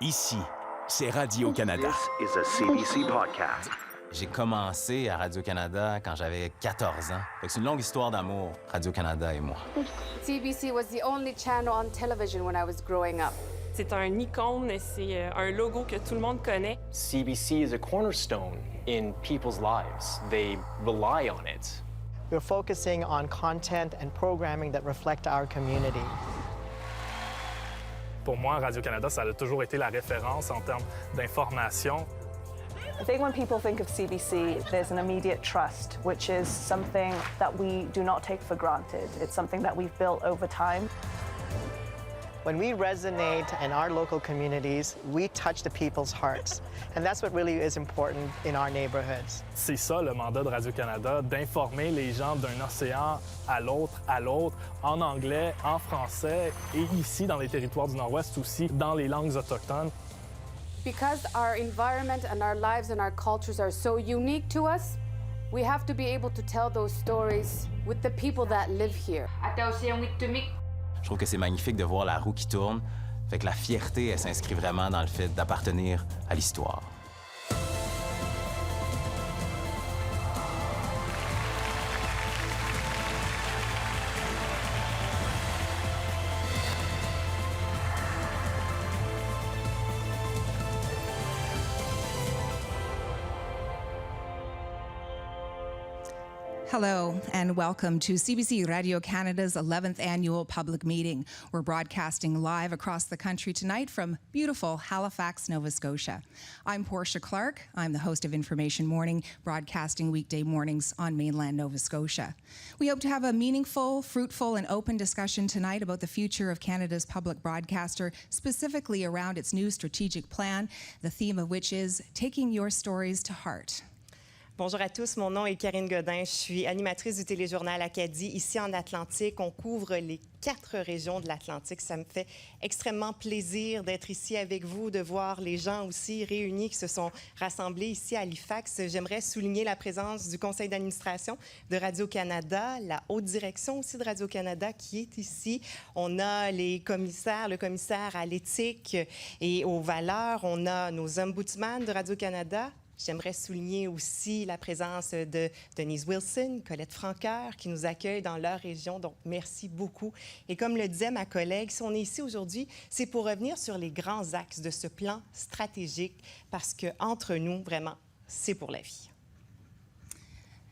Ici, c'est Radio-Canada. This is a CBC podcast. J'ai commencé à Radio-Canada quand j'avais 14 ans. Fait que c'est une longue histoire d'amour, Radio-Canada et moi. CBC was the only channel on television when I was growing up. C'est un icône, c'est un logo que tout le monde connaît. CBC is a cornerstone in people's lives. They rely on it. We're focusing on content and programming that reflect our community. Pour moi, Radio-Canada, ça a toujours été la référence en termes d'information. I think when people think of CBC, there's an immediate trust, which is something that we do not take for granted. It's something that we've built over time. When we resonate in our local communities, we touch the people's hearts. And that's what really is important in our neighborhoods. C'est ça le mandat de Radio-Canada, d'informer les gens d'un océan à l'autre, en anglais, en français et ici dans les territoires du Nord-Ouest aussi, dans les langues autochtones. Because our environment and our lives and our cultures are so unique to us, we have to be able to tell those stories with the people that live here. Je trouve que c'est magnifique de voir la roue qui tourne. Fait que la fierté, elle s'inscrit vraiment dans le fait d'appartenir à l'histoire. Hello and welcome to CBC Radio Canada's 11th annual public meeting. We're broadcasting live across the country tonight from beautiful Halifax, Nova Scotia. I'm Portia Clark. I'm the host of Information Morning, broadcasting weekday mornings on mainland Nova Scotia. We hope to have a meaningful, fruitful, and open discussion tonight about the future of Canada's public broadcaster, specifically around its new strategic plan, the theme of which is taking your stories to heart. Bonjour à tous, mon nom est Karine Godin, je suis animatrice du téléjournal Acadie. Ici en Atlantique, on couvre les 4 régions de l'Atlantique. Ça me fait extrêmement plaisir d'être ici avec vous, de voir les gens aussi réunis qui se sont rassemblés ici à Halifax. J'aimerais souligner la présence du conseil d'administration de Radio-Canada, la haute direction aussi de Radio-Canada qui est ici. On a le commissaire à l'éthique et aux valeurs. On a nos ombudsman de Radio-Canada. J'aimerais souligner aussi la présence de Denise Wilson, Colette Franqueur, qui nous accueillent dans leur région. Donc, merci beaucoup. Et comme le disait ma collègue, si on est ici aujourd'hui, c'est pour revenir sur les grands axes de ce plan stratégique parce qu'entre nous, vraiment, c'est pour la vie.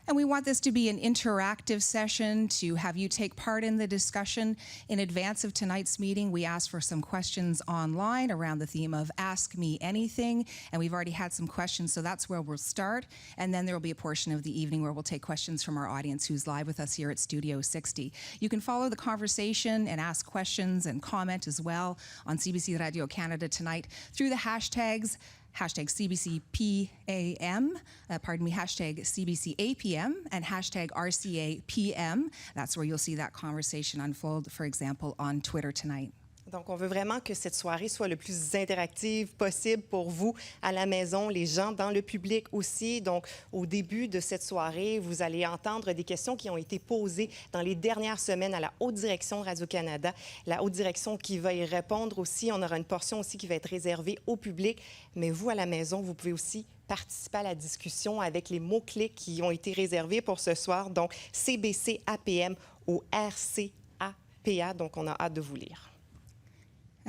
And we want this to be an interactive session to have you take part in the discussion. In advance of tonight's meeting, we asked for some questions online around the theme of Ask Me Anything, and we've already had some questions, so that's where we'll start. And then there will be a portion of the evening where we'll take questions from our audience who's live with us here at Studio 60. You can follow the conversation and ask questions and comment as well on CBC Radio Canada tonight through the hashtags hashtag CBCPAM, hashtag CBCAPM, and hashtag RCAPM. That's where you'll see that conversation unfold, for example, on Twitter tonight. Donc, on veut vraiment que cette soirée soit le plus interactive possible pour vous à la maison, les gens dans le public aussi. Donc, au début de cette soirée, vous allez entendre des questions qui ont été posées dans les dernières semaines à la haute direction de Radio-Canada. La haute direction qui va y répondre aussi. On aura une portion aussi qui va être réservée au public. Mais vous, à la maison, vous pouvez aussi participer à la discussion avec les mots-clés qui ont été réservés pour ce soir. Donc, CBC, APM ou RCAPA. Donc, on a hâte de vous lire.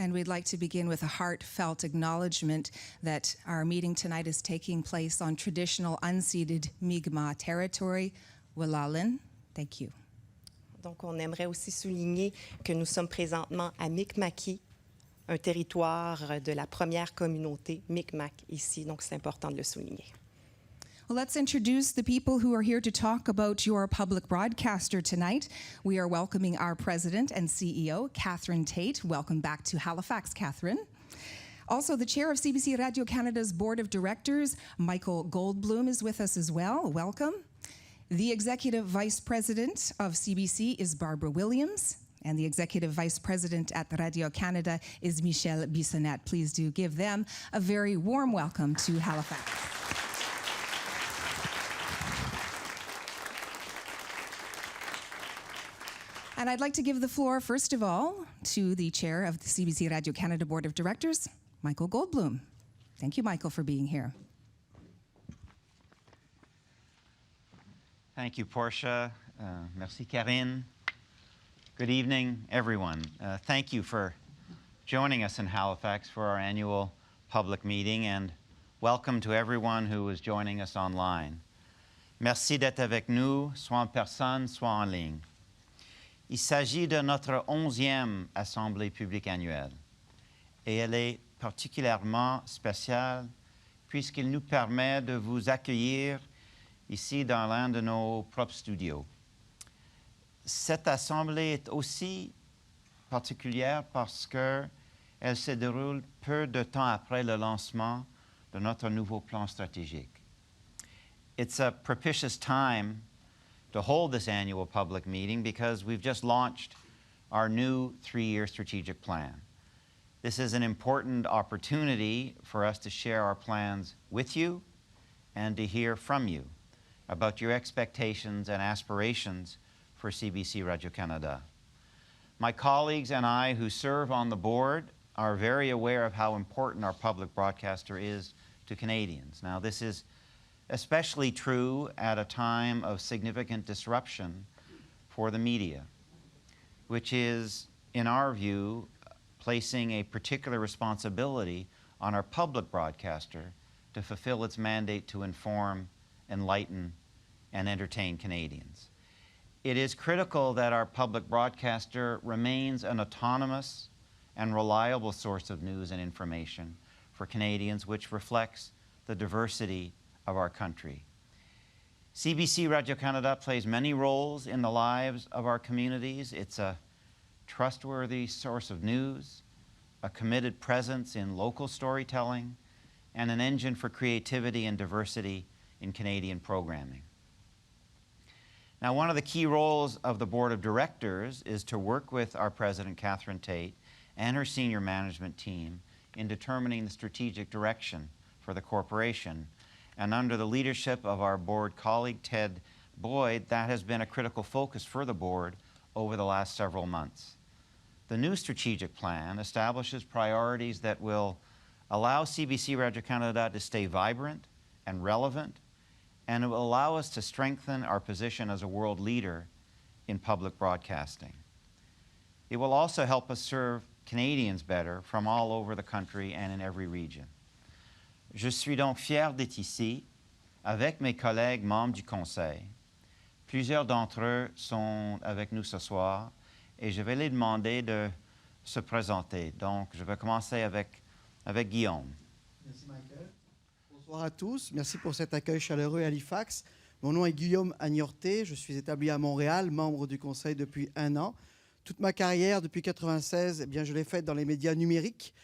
And we'd like to begin with a heartfelt acknowledgement that our meeting tonight is taking place on traditional unceded Mi'kmaq territory, W'La'lin. Thank you. Donc, on aimerait aussi souligner que nous sommes présentement à Mi'kmaqui, un territoire de la première communauté Mi'kmaq ici. Donc, c'est important de le souligner. Well, let's introduce the people who are here to talk about your public broadcaster tonight. We are welcoming our president and CEO, Catherine Tate. Welcome back to Halifax, Catherine. Also, the chair of CBC Radio Canada's Board of Directors, Michael Goldbloom, is with us as well. Welcome. The executive vice president of CBC is Barbara Williams. And the executive vice president at Radio Canada is Michelle Bissonnette. Please do give them a very warm welcome to Halifax. And I'd like to give the floor, first of all, to the chair of the CBC Radio Canada Board of Directors, Michael Goldblum. Thank you, Michael, for being here. Thank you, Portia. Merci, Karine. Good evening, everyone. Thank you for joining us in Halifax for our annual public meeting, and welcome to everyone who is joining us online. Merci d'être avec nous, soit en personne, soit en ligne. Il s'agit de notre 11e Assemblée publique annuelle, et elle est particulièrement spéciale puisqu'il nous permet de vous accueillir ici dans l'un de nos propres studios. Cette assemblée est aussi particulière parce qu'elle se déroule peu de temps après le lancement de notre nouveau plan stratégique. It's a propitious time to hold this annual public meeting because we've just launched our new 3-year strategic plan. This is an important opportunity for us to share our plans with you and to hear from you about your expectations and aspirations for CBC Radio-Canada. My colleagues and I who serve on the board are very aware of how important our public broadcaster is to Canadians. Now, this is especially true at a time of significant disruption for the media, which is, in our view, placing a particular responsibility on our public broadcaster to fulfill its mandate to inform, enlighten, and entertain Canadians. It is critical that our public broadcaster remains an autonomous and reliable source of news and information for Canadians, which reflects the diversity of our country. CBC Radio-Canada plays many roles in the lives of our communities. It's a trustworthy source of news, a committed presence in local storytelling, and an engine for creativity and diversity in Canadian programming. Now, one of the key roles of the Board of Directors is to work with our President, Catherine Tate, and her senior management team in determining the strategic direction for the corporation. And under the leadership of our board colleague, Ted Boyd, that has been a critical focus for the board over the last several months. The new strategic plan establishes priorities that will allow CBC Radio-Canada to stay vibrant and relevant, and it will allow us to strengthen our position as a world leader in public broadcasting. It will also help us serve Canadians better from all over the country and in every region. Je suis donc fier d'être ici avec mes collègues membres du Conseil. Plusieurs d'entre eux sont avec nous ce soir et je vais les demander de se présenter. Donc, je vais commencer avec Guillaume. Merci, Michael. Bonsoir à tous. Merci pour cet accueil chaleureux à Halifax. Mon nom est Guillaume Agnorté. Je suis établi à Montréal, membre du Conseil depuis 1 an. Toute ma carrière, depuis 1996, je l'ai faite dans les médias numériques.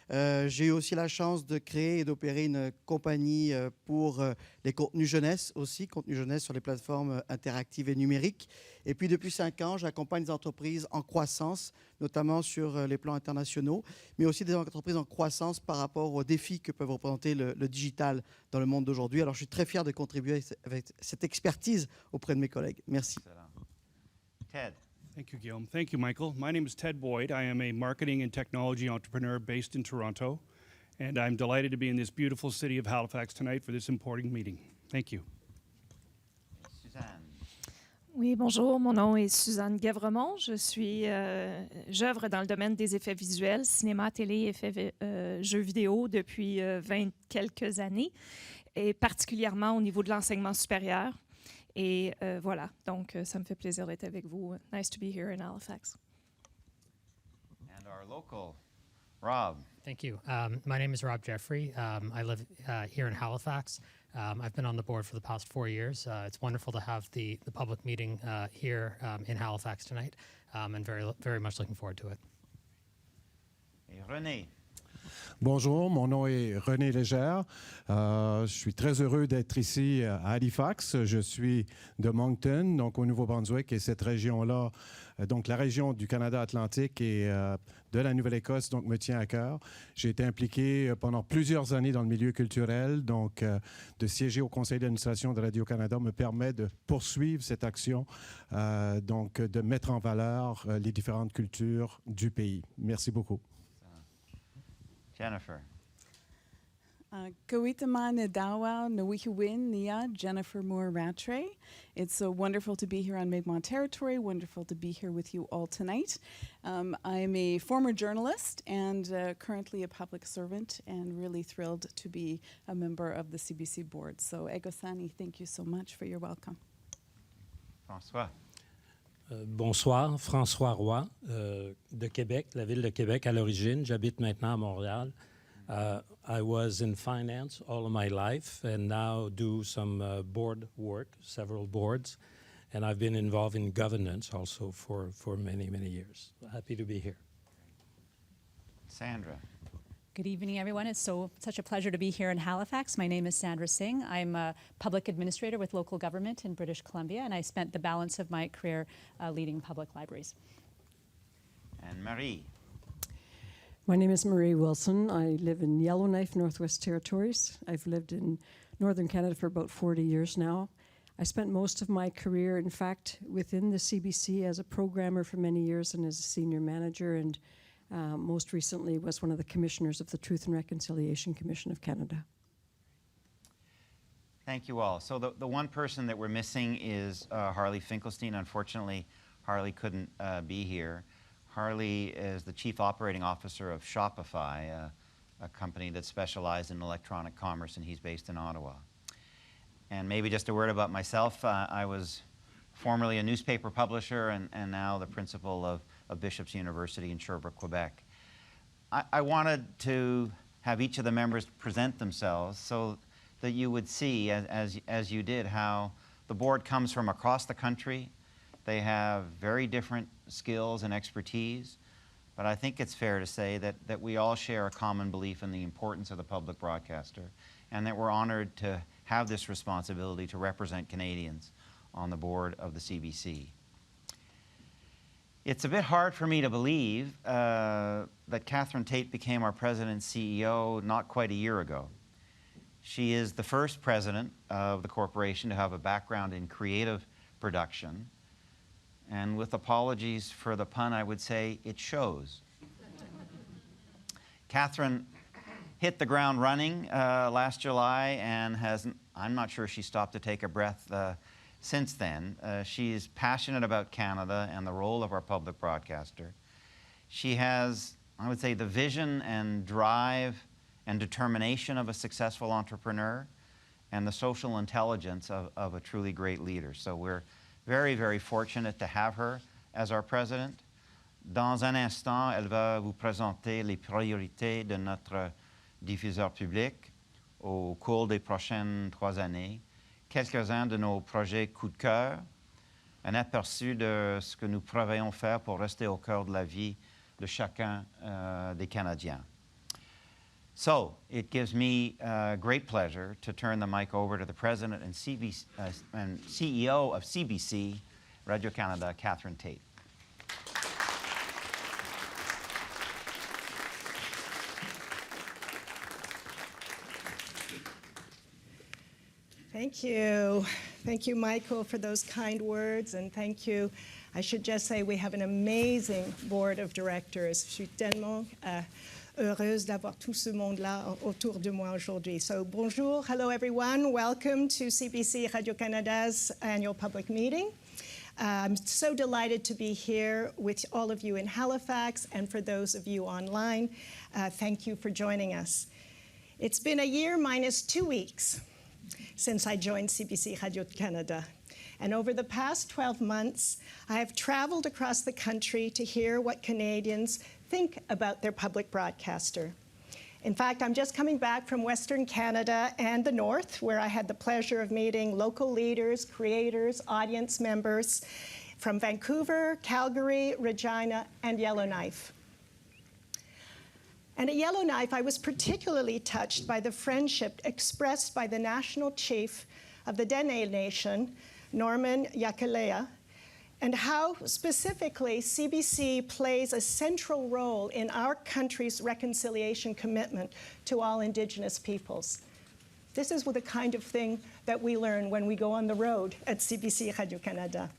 J'ai eu aussi la chance de créer et d'opérer une compagnie pour les contenus jeunesse aussi, contenus jeunesse sur les plateformes interactives et numériques. Et puis depuis 5 ans, j'accompagne des entreprises en croissance, notamment sur les plans internationaux, mais aussi des entreprises en croissance par rapport aux défis que peuvent représenter le digital dans le monde d'aujourd'hui. Alors je suis très fier de contribuer avec cette expertise auprès de mes collègues. Merci. Ted. Thank you, Guillaume. Thank you, Michael. My name is Ted Boyd. I am a marketing and technology entrepreneur based in Toronto, and I'm delighted to be in this beautiful city of Halifax tonight for this important meeting. Thank you. Suzanne. Oui, bonjour. Mon nom est Suzanne Guèvremont. J'œuvre dans le domaine des effets visuels, cinéma, télé, effets jeux vidéo depuis 20 quelques années, et particulièrement au niveau de l'enseignement supérieur. Et voilà, donc ça me fait plaisir d'être avec vous. Nice to be here in Halifax. And our local, Rob. Thank you. My name is Rob Jeffrey. I live here in Halifax. I've been on the board for the past 4 years. It's wonderful to have the public meeting here in Halifax tonight, and very much looking forward to it. Et René. Bonjour, mon nom est René Légère. Je suis très heureux d'être ici à Halifax. Je suis de Moncton, donc au Nouveau-Brunswick, et cette région-là, donc la région du Canada Atlantique et de la Nouvelle-Écosse, donc me tient à cœur. J'ai été impliqué pendant plusieurs années dans le milieu culturel, donc de siéger au conseil d'administration de Radio-Canada me permet de poursuivre cette action, donc de mettre en valeur les différentes cultures du pays. Merci beaucoup. Jennifer. Kawitama Nadawa Nawikiwin Nia Jennifer Moore Rattray. It's so wonderful to be here on Mi'kmaq territory, wonderful to be here with you all tonight. I'm a former journalist and currently a public servant and really thrilled to be a member of the CBC board. So Egosani, thank you so much for your welcome. François. Bonsoir, François Roy de Québec, la ville de Québec à l'origine. J'habite maintenant à Montréal. I was in finance all of my life and now do some board work, several boards. And I've been involved in governance also for many, many years. Happy to be here. Sandra. Good evening, everyone. It's such a pleasure to be here in Halifax. My name is Sandra Singh. I'm a public administrator with local government in British Columbia, and I spent the balance of my career leading public libraries. And Marie. My name is Marie Wilson. I live in Yellowknife, Northwest Territories. I've lived in Northern Canada for about 40 years now. I spent most of my career, in fact, within the CBC as a programmer for many years and as a senior manager, and most recently was one of the commissioners of the Truth and Reconciliation Commission of Canada. Thank you all. So the one person that we're missing is Harley Finkelstein. Unfortunately, Harley couldn't be here. Harley is the Chief Operating Officer of Shopify, a company that specializes in electronic commerce, and he's based in Ottawa. And maybe just a word about myself. I was formerly a newspaper publisher and now the principal of Bishop's University in Sherbrooke, Quebec. I wanted to have each of the members present themselves so that you would see, as you did, how the board comes from across the country. They have very different skills and expertise, but I think it's fair to say that we all share a common belief in the importance of the public broadcaster and that we're honored to have this responsibility to represent Canadians on the board of the CBC. It's a bit hard for me to believe that Catherine Tate became our president and CEO not quite a year ago. She is the first president of the corporation to have a background in creative production. And with apologies for the pun, I would say it shows. Catherine hit the ground running last July and I'm not sure she stopped to take a breath since then. She's passionate about Canada and the role of our public broadcaster. She has, I would say, the vision and drive and determination of a successful entrepreneur and the social intelligence of a truly great leader. So we're very, very fortunate to have her as our president. Dans un instant, elle va vous présenter les priorités de notre diffuseur public au cours des prochaines 3 années, quelques-uns de nos projets coup de cœur, un aperçu de ce que nous prévoyons faire pour rester au cœur de la vie de chacun des Canadiens. So it gives me great pleasure to turn the mic over to the President and CEO of CBC, Radio-Canada, Catherine Tate. Thank you. Thank you, Michael, for those kind words, and thank you. I should just say we have an amazing board of directors. Je suis tellement heureuse d'avoir tout ce monde-là autour de moi aujourd'hui. So bonjour, hello everyone. Welcome to CBC Radio-Canada's annual public meeting. I'm so delighted to be here with all of you in Halifax, and for those of you online, thank you for joining us. It's been a year minus 2 weeks since I joined CBC Radio-Canada. And over the past 12 months, I have traveled across the country to hear what Canadians think about their public broadcaster. In fact, I'm just coming back from Western Canada and the North, where I had the pleasure of meeting local leaders, creators, audience members from Vancouver, Calgary, Regina, and Yellowknife. And at Yellowknife, I was particularly touched by the friendship expressed by the national chief of the Dene Nation, Norman Yakalea, and how specifically CBC plays a central role in our country's reconciliation commitment to all Indigenous peoples. This is the kind of thing that we learn when we go on the road at CBC Radio-Canada.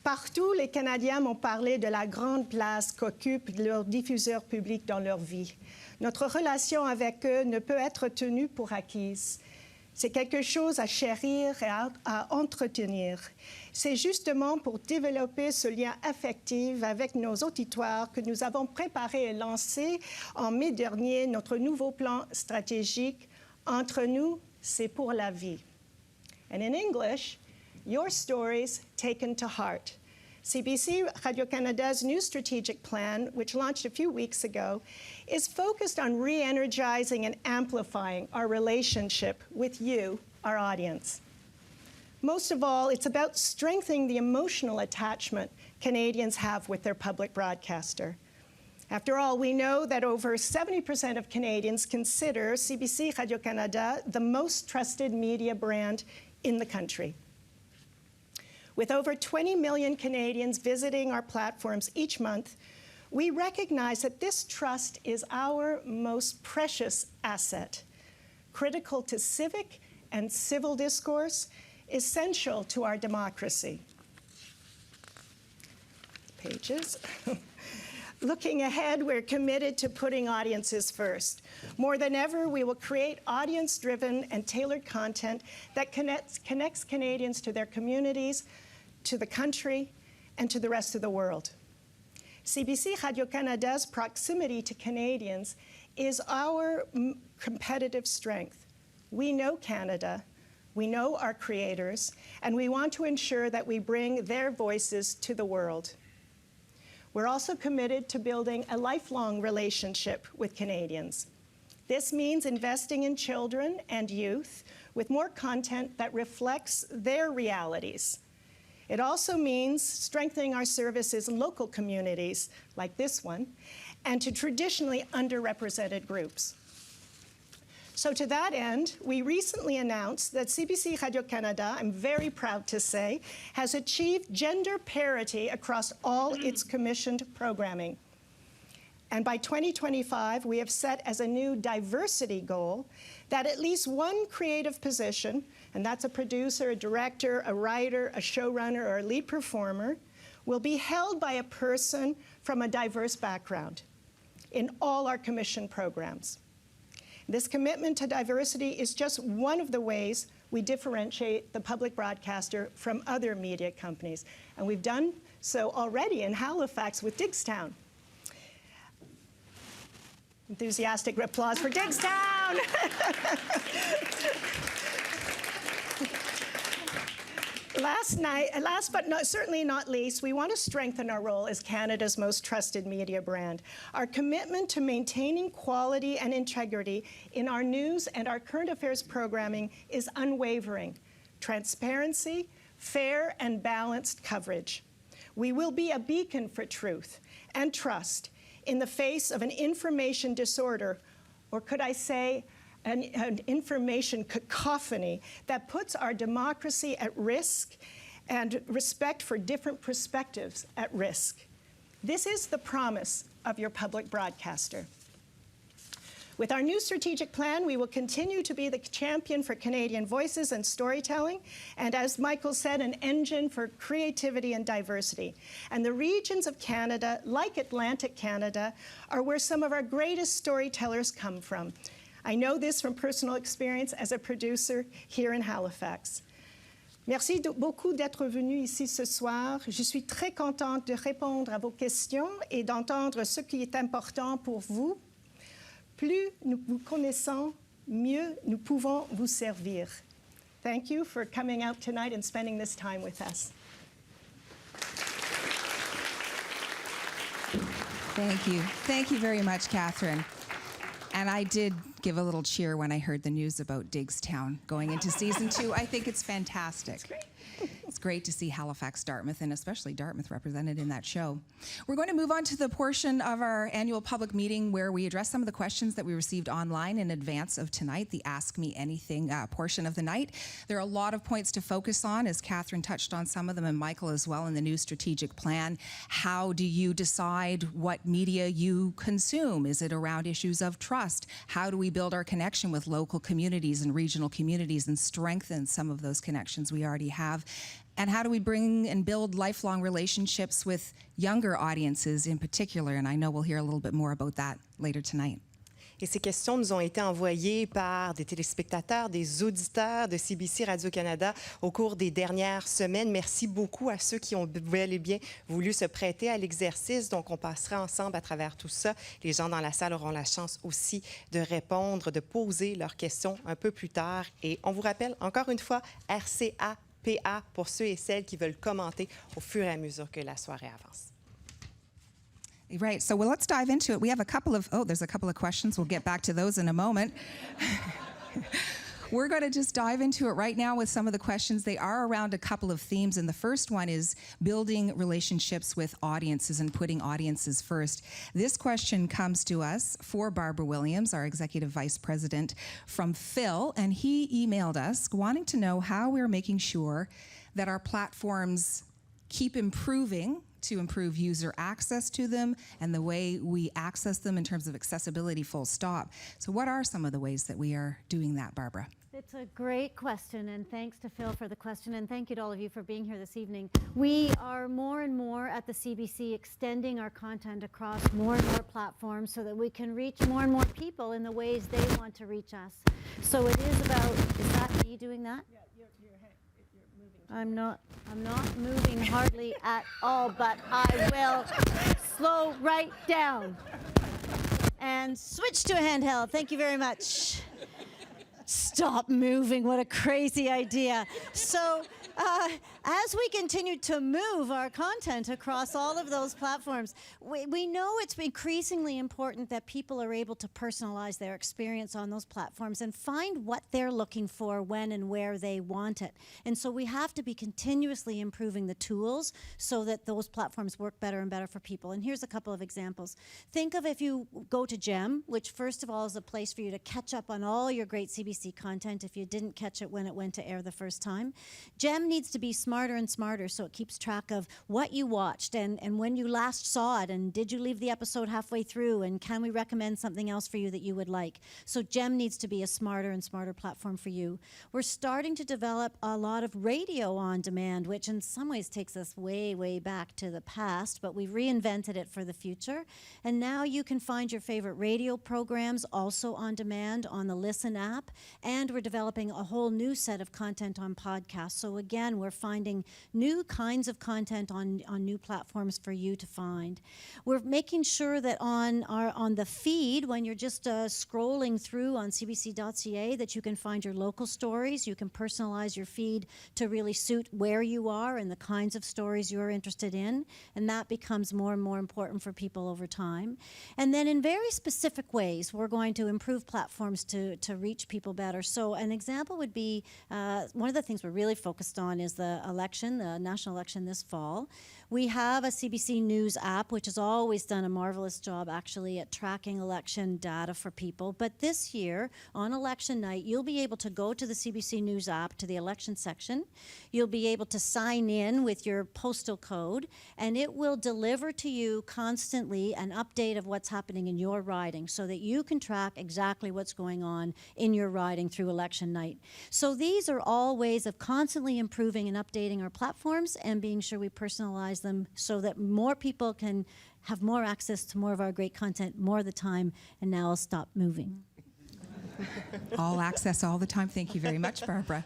Partout, les Canadiens m'ont parlé de la grande place qu'occupent leurs diffuseurs publics dans leur vie. Notre relation avec eux ne peut être tenue pour acquise. C'est quelque chose à chérir et à entretenir. C'est justement pour développer ce lien affectif avec nos auditoires que nous avons préparé et lancé en mai dernier notre nouveau plan stratégique « Entre nous, c'est pour la vie ». And in English, your stories taken to heart. CBC Radio-Canada's new strategic plan, which launched a few weeks ago, is focused on re-energizing and amplifying our relationship with you, our audience. Most of all, it's about strengthening the emotional attachment Canadians have with their public broadcaster. After all, we know that over 70% of Canadians consider CBC Radio-Canada the most trusted media brand in the country. With over 20 million Canadians visiting our platforms each month, we recognize that this trust is our most precious asset, critical to civic and civil discourse, essential to our democracy. Pages. Looking ahead, we're committed to putting audiences first. More than ever, we will create audience-driven and tailored content that connects Canadians to their communities, to the country, and to the rest of the world. CBC Radio-Canada's proximity to Canadians is our competitive strength. We know Canada, we know our creators, and we want to ensure that we bring their voices to the world. We're also committed to building a lifelong relationship with Canadians. This means investing in children and youth with more content that reflects their realities. It also means strengthening our services in local communities, like this one, and to traditionally underrepresented groups. So to that end, we recently announced that CBC Radio-Canada, I'm very proud to say, has achieved gender parity across all its commissioned programming. And by 2025, we have set as a new diversity goal that at least one creative position, and that's a producer, a director, a writer, a showrunner, or a lead performer, will be held by a person from a diverse background in all our commissioned programs. This commitment to diversity is just one of the ways we differentiate the public broadcaster from other media companies. And we've done so already in Halifax with Digstown. Enthusiastic applause for Digstown! Last but certainly not least, we want to strengthen our role as Canada's most trusted media brand. Our commitment to maintaining quality and integrity in our news and our current affairs programming is unwavering. Transparency, fair and balanced coverage. We will be a beacon for truth and trust in the face of an information disorder, or could I say, an information cacophony that puts our democracy at risk and respect for different perspectives at risk. This is the promise of your public broadcaster. With our new strategic plan, we will continue to be the champion for Canadian voices and storytelling, and as Michael said, an engine for creativity and diversity. And the regions of Canada, like Atlantic Canada, are where some of our greatest storytellers come from. I know this from personal experience as a producer here in Halifax. Merci beaucoup d'être venu ici ce soir. Je suis très contente de répondre à vos questions et d'entendre ce qui est important pour vous. Plus nous vous connaissons, mieux nous pouvons vous servir. Thank you for coming out tonight and spending this time with us. Thank you. Thank you very much, Catherine. And I did give a little cheer when I heard the news about Digstown going into season 2. I think it's fantastic. It's great. It's great to see Halifax, Dartmouth, and especially Dartmouth represented in that show. We're going to move on to the portion of our annual public meeting where we address some of the questions that we received online in advance of tonight, the Ask Me Anything portion of the night. There are a lot of points to focus on, as Catherine touched on some of them, and Michael as well, in the new strategic plan. How do you decide what media you consume? Is it around issues of trust? How do we build our connection with local communities and regional communities and strengthen some of those connections we already have? And how do we bring and build lifelong relationships with younger audiences in particular? And I know we'll hear a little bit more about that later tonight. Et ces questions nous ont été envoyées par des téléspectateurs, des auditeurs de CBC Radio-Canada au cours des dernières semaines. Merci beaucoup à ceux qui ont bel et bien voulu se prêter à l'exercice. Donc, on passera ensemble à travers tout ça. Les gens dans la salle auront la chance aussi de répondre, de poser leurs questions un peu plus tard. Et on vous rappelle encore une fois, RCAPA pour ceux et celles qui veulent commenter au fur et à mesure que la soirée avance. Right, so let's dive into it. We have there's a couple of questions. We'll get back to those in a moment. We're going to just dive into it right now with some of the questions. They are around a couple of themes, and the first one is building relationships with audiences and putting audiences first. This question comes to us for Barbara Williams, our Executive Vice President, from Phil, and he emailed us wanting to know how we're making sure that our platforms keep improving to improve user access to them and the way we access them in terms of accessibility, full stop. So what are some of the ways that we are doing that, Barbara? It's a great question, and thanks to Phil for the question, and thank you to all of you for being here this evening. We are more and more at the CBC extending our content across more and more platforms so that we can reach more and more people in the ways they want to reach us. So it is about, is that me doing that? Yeah, you're moving. I'm not moving hardly at all, but I will slow right down and switch to a handheld. Thank you very much. Stop moving, what a crazy idea. So as we continue to move our content across all of those platforms, we know it's increasingly important that people are able to personalize their experience on those platforms and find what they're looking for when and where they want it. And so we have to be continuously improving the tools so that those platforms work better and better for people. And here's a couple of examples. Think of if you go to GEM, which first of all is a place for you to catch up on all your great CBC content if you didn't catch it when it went to air the first time. GEM needs to be smarter and smarter so it keeps track of what you watched and when you last saw it, and did you leave the episode halfway through, and can we recommend something else for you that you would like. So GEM needs to be a smarter and smarter platform for you. We're starting to develop a lot of radio on demand, which in some ways takes us way, way back to the past, but we've reinvented it for the future. And now you can find your favorite radio programs also on demand on the Listen app, and we're developing a whole new set of content on podcasts. So again, we're finding new kinds of content on new platforms for you to find. We're making sure that on the feed, when you're just scrolling through on cbc.ca, that you can find your local stories. You can personalize your feed to really suit where you are and the kinds of stories you're interested in, and that becomes more and more important for people over time. And then in very specific ways, we're going to improve platforms to reach people better. So an example would be, one of the things we're really focused on is the election, the national election this fall. We have a CBC News app, which has always done a marvelous job, actually, at tracking election data for people. But this year, on election night, you'll be able to go to the CBC News app, to the election section. You'll be able to sign in with your postal code, and it will deliver to you constantly an update of what's happening in your riding so that you can track exactly what's going on in your riding through election night. So these are all ways of constantly improving and updating our platforms and being sure we personalize them so that more people can have more access to more of our great content more of the time. And now I'll stop moving. All access all the time. Thank you very much, Barbara.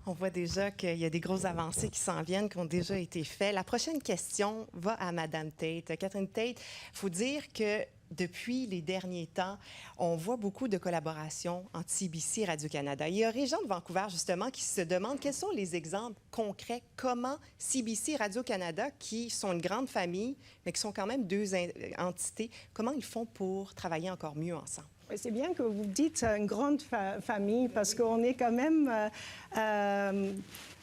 On voit déjà qu'il y a des grosses avancées qui s'en viennent, qui ont déjà été faites. La prochaine question va à Madame Tate. Catherine Tate, il faut dire que depuis les derniers temps, on voit beaucoup de collaborations entre CBC et Radio-Canada. Il y a Région de Vancouver, justement, qui se demande quels sont les exemples concrets, comment CBC et Radio-Canada, qui sont une grande famille, mais qui sont quand même deux entités, comment ils font pour travailler encore mieux ensemble? C'est bien que vous dites une grande famille parce qu'on est quand même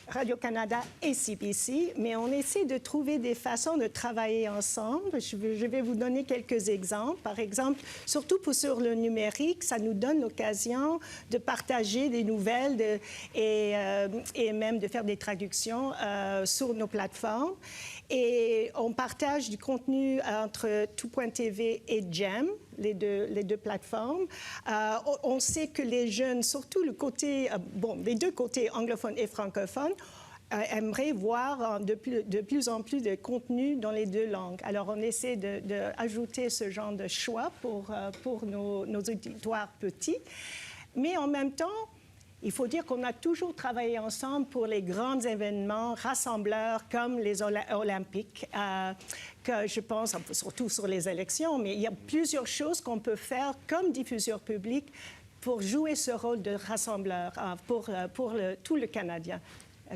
Radio-Canada et CBC, mais on essaie de trouver des façons de travailler ensemble. Je vais vous donner quelques exemples. Par exemple, surtout sur le numérique, ça nous donne l'occasion de partager des nouvelles et même de faire des traductions sur nos plateformes. Et on partage du contenu entre Tout.tv et GEM, les deux plateformes. On sait que les jeunes, surtout le côté, les deux côtés anglophones et francophones, aimerait voir de plus en plus de contenu dans les deux langues. Alors, on essaie d'ajouter ce genre de choix pour nos auditoires petits. Mais en même temps, il faut dire qu'on a toujours travaillé ensemble pour les grands événements rassembleurs comme les Olympiques, que je pense, surtout sur les élections, mais il y a plusieurs choses qu'on peut faire comme diffuseur public pour jouer ce rôle de rassembleur pour tout le Canadien.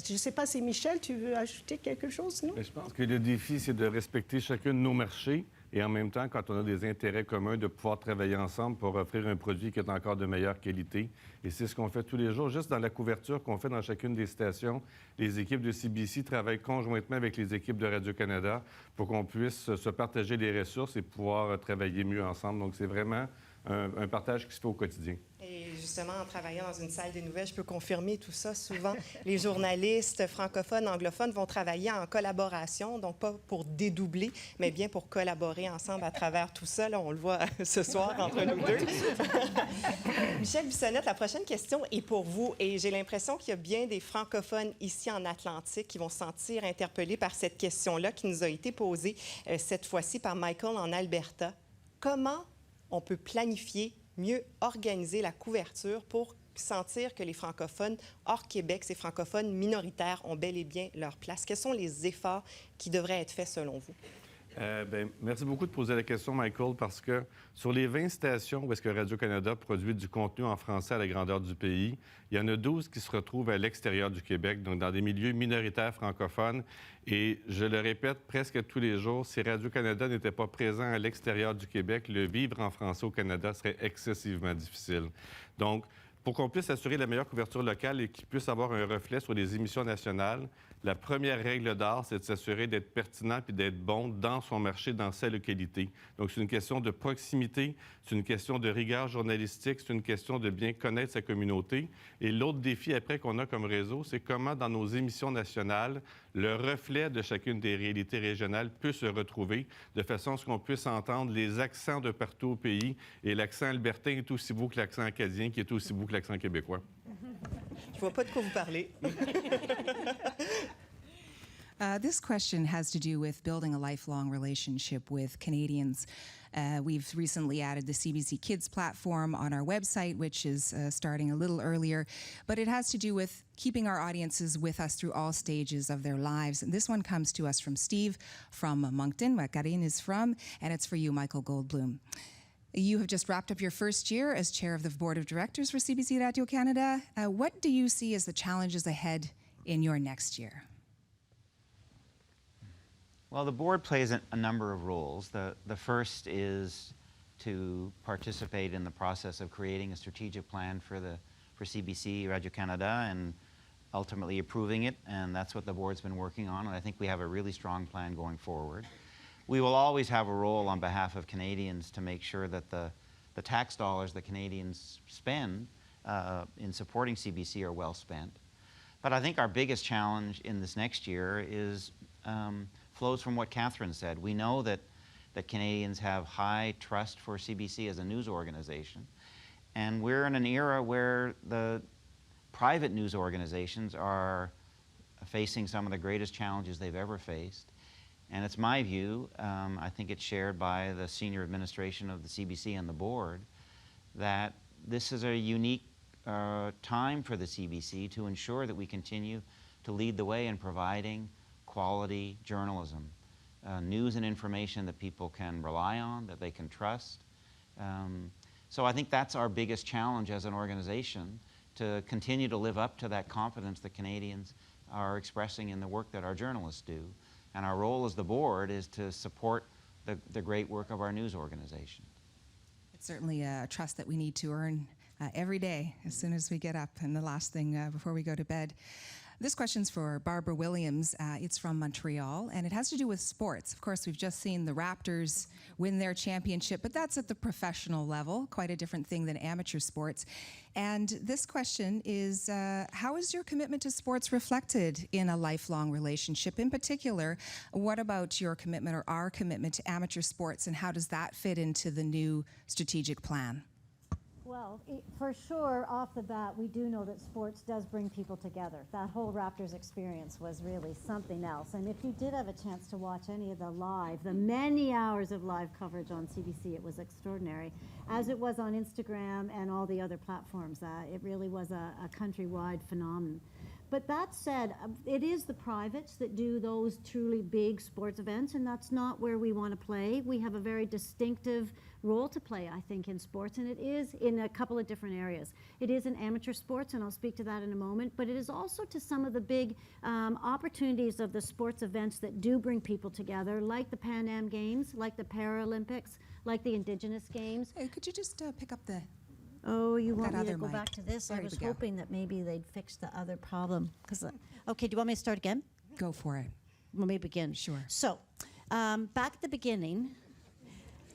Je ne sais pas si, Michel, tu veux ajouter quelque chose, non? Je pense que le défi, c'est de respecter chacun de nos marchés et en même temps, quand on a des intérêts communs, de pouvoir travailler ensemble pour offrir un produit qui est encore de meilleure qualité. Et c'est ce qu'on fait tous les jours. Juste dans la couverture qu'on fait dans chacune des stations, les équipes de CBC travaillent conjointement avec les équipes de Radio-Canada pour qu'on puisse se partager les ressources et pouvoir travailler mieux ensemble. Donc, c'est vraiment un partage qui se fait au quotidien. Et justement, en travaillant dans une salle des nouvelles, je peux confirmer tout ça. Souvent, les journalistes francophones, anglophones vont travailler en collaboration, donc pas pour dédoubler, mais bien pour collaborer ensemble à travers tout ça. Là, on le voit ce soir entre nous deux. Michel Bissonnette, la prochaine question est pour vous. Et j'ai l'impression qu'il y a bien des francophones ici en Atlantique qui vont se sentir interpellés par cette question-là qui nous a été posée cette fois-ci par Michael en Alberta. Comment on peut planifier, mieux organiser la couverture pour sentir que les francophones hors Québec, ces francophones minoritaires, ont bel et bien leur place? Quels sont les efforts qui devraient être faits selon vous? Merci beaucoup de poser la question, Michael, parce que sur les 20 stations où est-ce que Radio-Canada produit du contenu en français à la grandeur du pays, il y en a 12 qui se retrouvent à l'extérieur du Québec, donc dans des milieux minoritaires francophones. Et je le répète presque tous les jours, si Radio-Canada n'était pas présent à l'extérieur du Québec, le vivre en français au Canada serait excessivement difficile. Donc, pour qu'on puisse assurer la meilleure couverture locale et qu'il puisse avoir un reflet sur les émissions nationales, la première règle d'art, c'est de s'assurer d'être pertinent puis d'être bon dans son marché, dans sa localité. Donc, c'est une question de proximité, c'est une question de rigueur journalistique, c'est une question de bien connaître sa communauté. Et l'autre défi après qu'on a comme réseau, c'est comment dans nos émissions nationales, le reflet de chacune des réalités régionales peut se retrouver de façon à ce qu'on puisse entendre les accents de partout au pays. Et l'accent albertain est aussi beau que l'accent acadien, qui est aussi beau que l'accent québécois. Je vois pas de quoi vous parlez. This question has to do with building a lifelong relationship with Canadians. We've recently added the CBC Kids platform on our website, which is starting a little earlier, but it has to do with keeping our audiences with us through all stages of their lives. And this one comes to us from Steve from Moncton, where Karine is from, and it's for you, Michael Goldblum. You have just wrapped up your first year as chair of the board of directors for CBC Radio-Canada. What do you see as the challenges ahead in your next year? Well, the board plays a number of roles. The first is to participate in the process of creating a strategic plan for CBC Radio-Canada and ultimately approving it, and that's what the board's been working on, and I think we have a really strong plan going forward. We will always have a role on behalf of Canadians to make sure that the tax dollars that Canadians spend in supporting CBC are well spent. But I think our biggest challenge in this next year is flows from what Catherine said. We know that Canadians have high trust for CBC as a news organization, and we're in an era where the private news organizations are facing some of the greatest challenges they've ever faced. And it's my view, I think it's shared by the senior administration of the CBC and the board, that this is a unique time for the CBC to ensure that we continue to lead the way in providing quality journalism, news and information that people can rely on, that they can trust. So I think that's our biggest challenge as an organization, to continue to live up to that confidence that Canadians are expressing in the work that our journalists do. And our role as the board is to support the great work of our news organization. It's certainly a trust that we need to earn every day as soon as we get up, and the last thing before we go to bed. This question's for Barbara Williams. It's from Montreal, and it has to do with sports. Of course, we've just seen the Raptors win their championship, but that's at the professional level, quite a different thing than amateur sports. And this question is, how is your commitment to sports reflected in a lifelong relationship? In particular, what about your commitment or our commitment to amateur sports, and how does that fit into the new strategic plan? Well, for sure, off the bat, we do know that sports does bring people together. That whole Raptors experience was really something else. And if you did have a chance to watch any of the many hours of live coverage on CBC, it was extraordinary, as it was on Instagram and all the other platforms. It really was a countrywide phenomenon. But that said, it is the privates that do those truly big sports events, and that's not where we want to play. We have a very distinctive role to play, I think, in sports, and it is in a couple of different areas. It is in amateur sports, and I'll speak to that in a moment, but it is also to some of the big opportunities of the sports events that do bring people together, like the Pan Am Games, like the Paralympics, like the Indigenous Games. Hey, could you just pick up the... Oh, you want me to go mic. back to this? There I was we go. hoping that maybe they'd fix the other problem. Okay, do you want me to start again? Go for it. Let me begin. Sure. So, back at the beginning,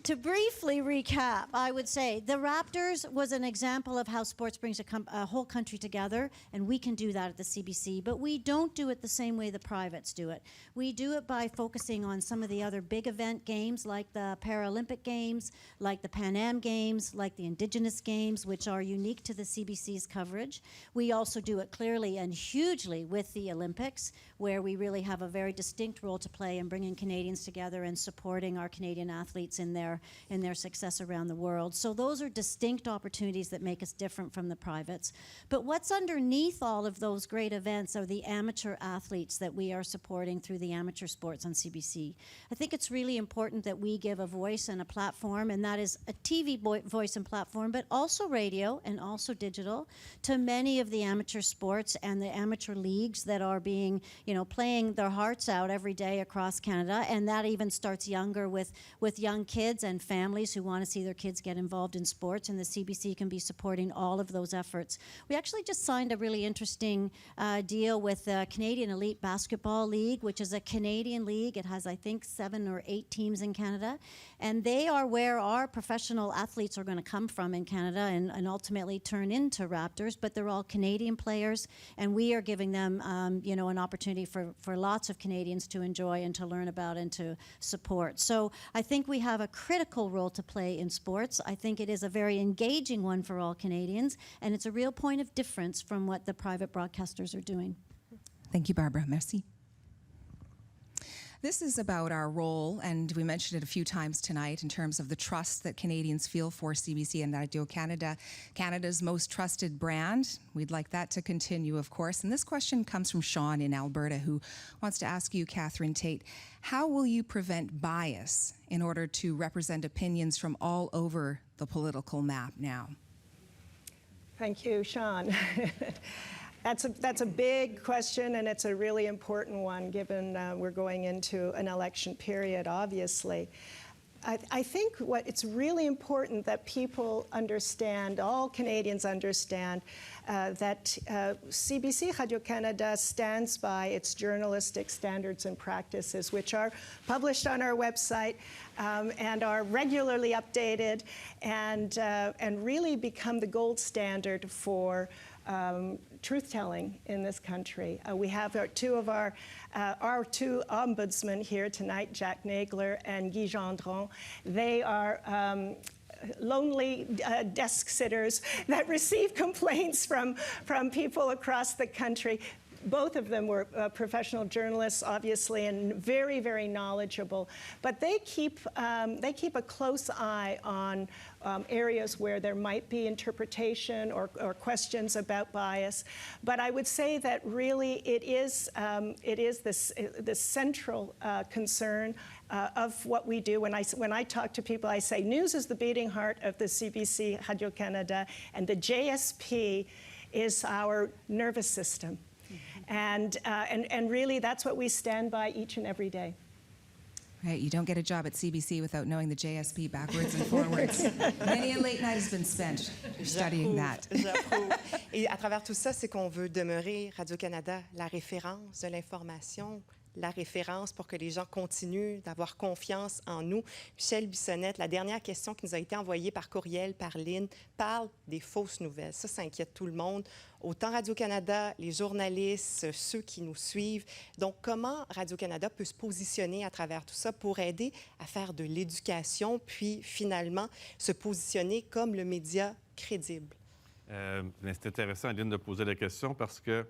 to briefly recap, I would say the Raptors was an example of how sports brings a whole country together, and we can do that at the CBC, but we don't do it the same way the privates do it. We do it by focusing on some of the other big event games like the Paralympic Games, like the Pan Am Games, like the Indigenous Games, which are unique to the CBC's coverage. We also do it clearly and hugely with the Olympics, where we really have a very distinct role to play in bringing Canadians together and supporting our Canadian athletes in their success around the world. So those are distinct opportunities that make us different from the privates. But what's underneath all of those great events are the amateur athletes that we are supporting through the amateur sports on CBC. I think it's really important that we give a voice and a platform, and that is a TV voice and platform, but also radio and also digital, to many of the amateur sports and the amateur leagues that are being, playing their hearts out every day across Canada. And that even starts younger with young kids and families who want to see their kids get involved in sports, and the CBC can be supporting all of those efforts. We actually just signed a really interesting deal with the Canadian Elite Basketball League, which is a Canadian league. It has, I think, 7 or 8 teams in Canada, and they are where our professional athletes are going to come from in Canada and ultimately turn into Raptors, but they're all Canadian players, and we are giving them an opportunity for lots of Canadians to enjoy and to learn about and to support. So I think we have a critical role to play in sports. I think it is a very engaging one for all Canadians, and it's a real point of difference from what the private broadcasters are doing. Thank you, Barbara. Merci. This is about our role, and we mentioned it a few times tonight, in terms of the trust that Canadians feel for CBC and Radio Canada, Canada's most trusted brand. We'd like that to continue, of course. And this question comes from Sean in Alberta, who wants to ask you, Catherine Tate, how will you prevent bias in order to represent opinions from all over the political map now? Thank you, Sean. That's a big question, and it's a really important one, given we're going into an election period, obviously. I think it's really important that people understand, all Canadians understand, that CBC Radio-Canada stands by its journalistic standards and practices, which are published on our website and are regularly updated and really become the gold standard for truth-telling in this country. We have our two ombudsmen here tonight, Jack Nagler and Guy Gendron. They are lonely desk sitters that receive complaints from people across the country. Both of them were professional journalists, obviously, and very, very knowledgeable. But they keep a close eye on areas where there might be interpretation or questions about bias. But I would say that really it is this central concern of what we do. When I talk to people, I say news is the beating heart of the CBC Radio-Canada, and the JSP is our nervous system. And really, that's what we stand by each and every day. Right, you don't get a job at CBC without knowing the JSP backwards and forwards. Many a late night has been spent studying that. J'approuve. Et à travers tout ça, c'est qu'on veut demeurer Radio-Canada la référence de l'information, la référence pour que les gens continuent d'avoir confiance en nous. Michel Bissonnette, la dernière question qui nous a été envoyée par courriel, par Lynn, parle des fausses nouvelles. Ça inquiète tout le monde. Autant Radio-Canada, les journalistes, ceux qui nous suivent. Donc, comment Radio-Canada peut se positionner à travers tout ça pour aider à faire de l'éducation, puis finalement se positionner comme le média crédible? C'est intéressant, Aline, de poser la question parce que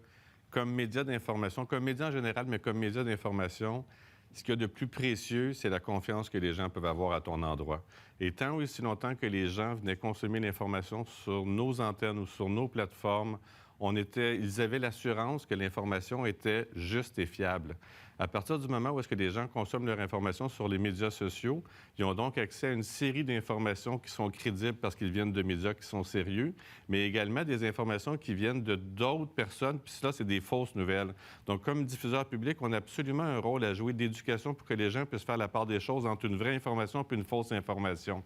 comme média d'information, comme média en général, mais comme média d'information, ce qu'il y a de plus précieux, c'est la confiance que les gens peuvent avoir à ton endroit. Et tant aussi longtemps que les gens venaient consommer l'information sur nos antennes ou sur nos plateformes, ils avaient l'assurance que l'information était juste et fiable. À partir du moment où est-ce que les gens consomment leur information sur les médias sociaux, ils ont donc accès à une série d'informations qui sont crédibles parce qu'ils viennent de médias qui sont sérieux, mais également des informations qui viennent de d'autres personnes, puis cela, c'est des fausses nouvelles. Donc, comme diffuseur public, on a absolument un rôle à jouer d'éducation pour que les gens puissent faire la part des choses entre une vraie information et une fausse information.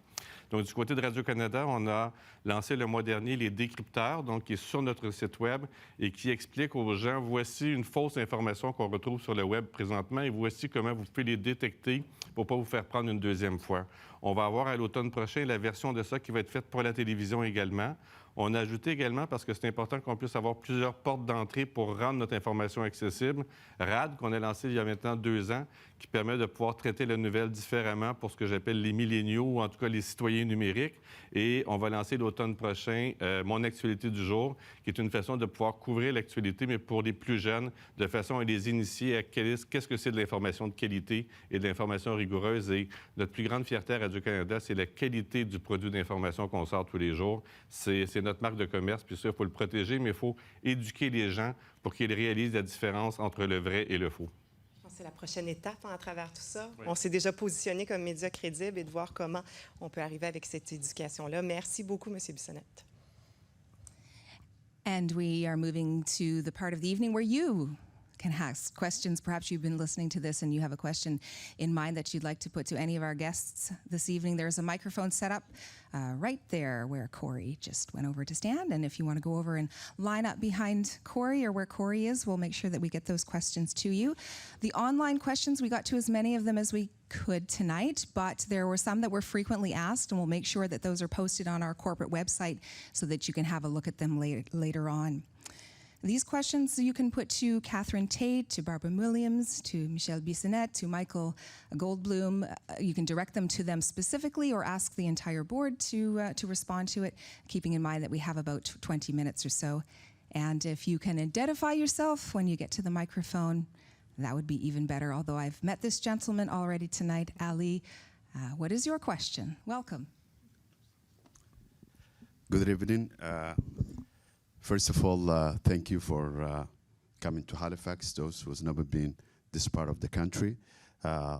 Donc, du côté de Radio-Canada, on a lancé le mois dernier les décrypteurs, donc qui est sur notre site Web et qui explique aux gens, voici une fausse information qu'on retrouve sur le Web présentement et voici comment vous pouvez les détecter pour ne pas vous faire prendre une deuxième fois. On va avoir à l'automne prochain la version de ça qui va être faite pour la télévision également. On a ajouté également, parce que c'est important qu'on puisse avoir plusieurs portes d'entrée pour rendre notre information accessible, RAD, qu'on a lancé il y a maintenant 2 ans, qui permet de pouvoir traiter la nouvelle différemment pour ce que j'appelle les milléniaux, ou en tout cas les citoyens numériques. Et on va lancer l'automne prochain Mon actualité du jour, qui est une façon de pouvoir couvrir l'actualité, mais pour les plus jeunes, de façon à les initier à qu'est-ce que c'est de l'information de qualité et de l'information rigoureuse. Et notre plus grande fierté à Radio-Canada, c'est la qualité du produit d'information qu'on sort tous les jours. C'est notre marque de commerce, puis ça, il faut le protéger, mais il faut éduquer les gens pour qu'ils réalisent la différence entre le vrai et le faux. Je pense que c'est la prochaine étape à travers tout ça. Oui. On s'est déjà positionné comme média crédible et de voir comment on peut arriver avec cette éducation-là. Merci beaucoup, M. Bissonnette. And we are moving to the part of the evening where you can ask questions. Perhaps you've been listening to this and you have a question in mind that you'd like to put to any of our guests this evening. There's a microphone set up right there where Corey just went over to stand. And if you want to go over and line up behind Corey or where Corey is, we'll make sure that we get those questions to you. The online questions, we got to as many of them as we could tonight, but there were some that were frequently asked, and we'll make sure that those are posted on our corporate website so that you can have a look at them later on. These questions you can put to Catherine Tate, to Barbara Williams, to Michelle Bissonnette, to Michael Goldblum. You can direct them to them specifically or ask the entire board to respond to it, keeping in mind that we have about 20 minutes or so. And if you can identify yourself when you get to the microphone, that would be even better. Although I've met this gentleman already tonight, Ali. What is your question? Welcome. Good evening. First of all, thank you for coming to Halifax, those who have never been this part of the country.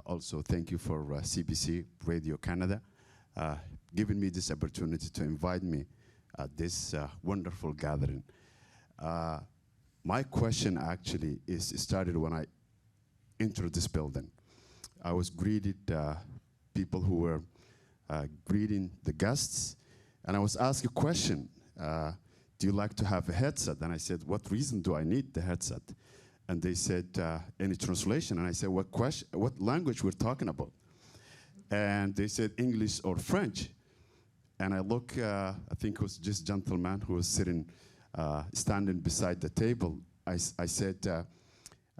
Also, thank you for CBC, Radio Canada, giving me this opportunity to invite me at this wonderful gathering. My question actually started when I entered this building. I was greeted people who were greeting the guests, and I was asked a question. Do you like to have a headset? And I said, what reason do I need the headset? And they said, any translation? And I said, what language we're talking about? And they said, English or French. And I look, I think it was just gentleman who was sitting, standing beside the table. I said,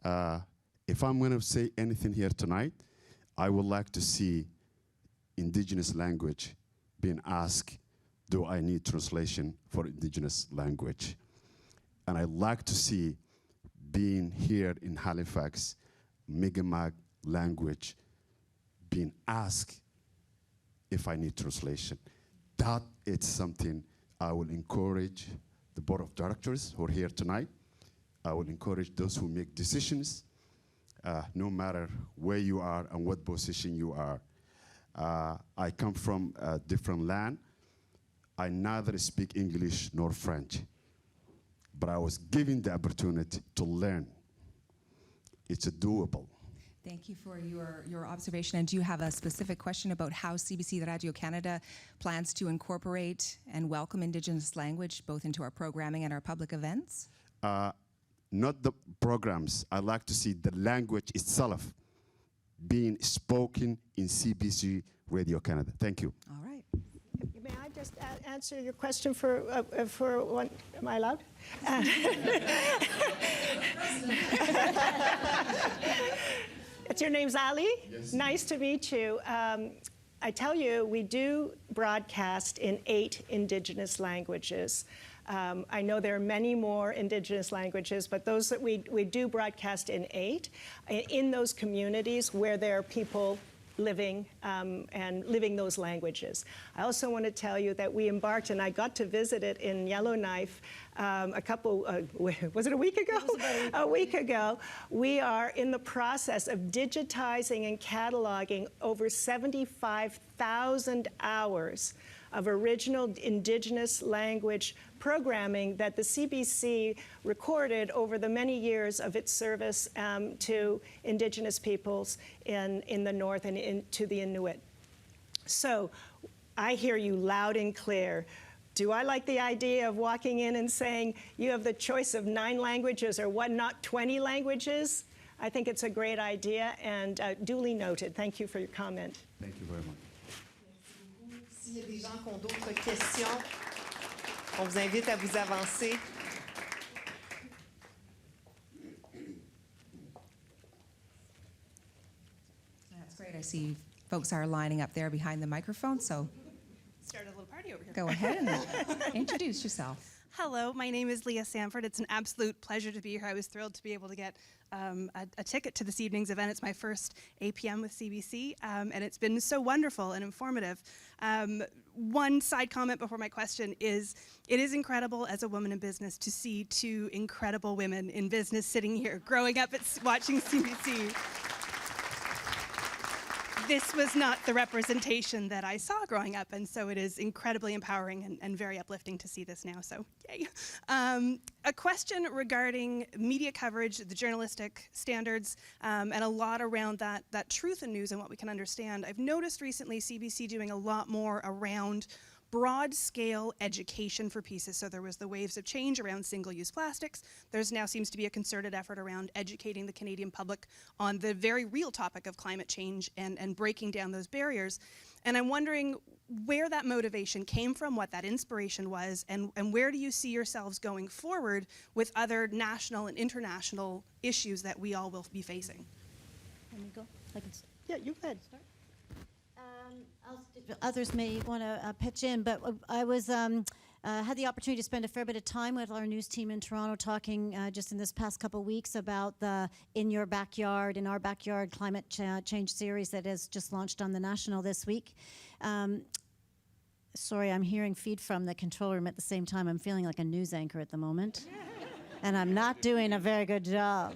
if I'm going to say anything here tonight, I would like to see indigenous language being asked. Do I need translation for indigenous language? And I like to see being here in Halifax, Mi'kmaq language being asked if I need translation. That is something I will encourage the board of directors who are here tonight. I will encourage those who make decisions, no matter where you are and what position you are. I come from a different land. I neither speak English nor French, but I was given the opportunity to learn. It's doable. Thank you for your observation. And do you have a specific question about how CBC Radio Canada plans to incorporate and welcome Indigenous language both into our programming and our public events? Not the programs. I like to see the language itself being spoken in CBC Radio Canada. Thank you. All right. May I just answer your question for one? Am I allowed? Your name's Ali? Yes. Nice to meet you. I tell you, we do broadcast in 8 Indigenous languages. I know there are many more Indigenous languages, but those that we do broadcast in 8 in those communities where there are people living and living those languages. I also want to tell you that we embarked, and I got to visit it in Yellowknife was it a week ago? A week ago. We are in the process of digitizing and cataloging over 75,000 hours of original Indigenous language programming that the CBC recorded over the many years of its service to Indigenous peoples in the North and to the Inuit. So I hear you loud and clear. Do I like the idea of walking in and saying you have the choice of 9 languages or what, not 20 languages? I think it's a great idea and duly noted. Thank you for your comment. Thank you very much. S'il y a des gens qui ont d'autres questions, on vous invite à vous avancer. That's great. I see folks are lining up there behind the microphone, so Start a little party over here. go ahead and introduce yourself. Hello, my name is Leah Sanford. It's an absolute pleasure to be here. I was thrilled to be able to get a ticket to this evening's event. It's my first APM with CBC, and it's been so wonderful and informative. One side comment before my question is, it is incredible as a woman in business to see 2 incredible women in business sitting here, growing up watching CBC. This was not the representation that I saw growing up, and so it is incredibly empowering and very uplifting to see this now, so yay. A question regarding media coverage, the journalistic standards, and a lot around that truth in news and what we can understand. I've noticed recently CBC doing a lot more around broad-scale education for pieces. So there was the waves of change around single-use plastics. There's now seems to be a concerted effort around educating the Canadian public on the very real topic of climate change and breaking down those barriers. And I'm wondering where that motivation came from, what that inspiration was, and where do you see yourselves going forward with other national and international issues that we all will be facing? Let me go. Yeah, you go ahead. Start. Others may want to pitch in, but I was had the opportunity to spend a fair bit of time with our news team in Toronto talking just in this past couple of weeks about the In Your Backyard, In Our Backyard climate change series that has just launched on the National this week. Sorry, I'm hearing feed from the control room at the same time. I'm feeling like a news anchor at the moment. And I'm not doing a very good job.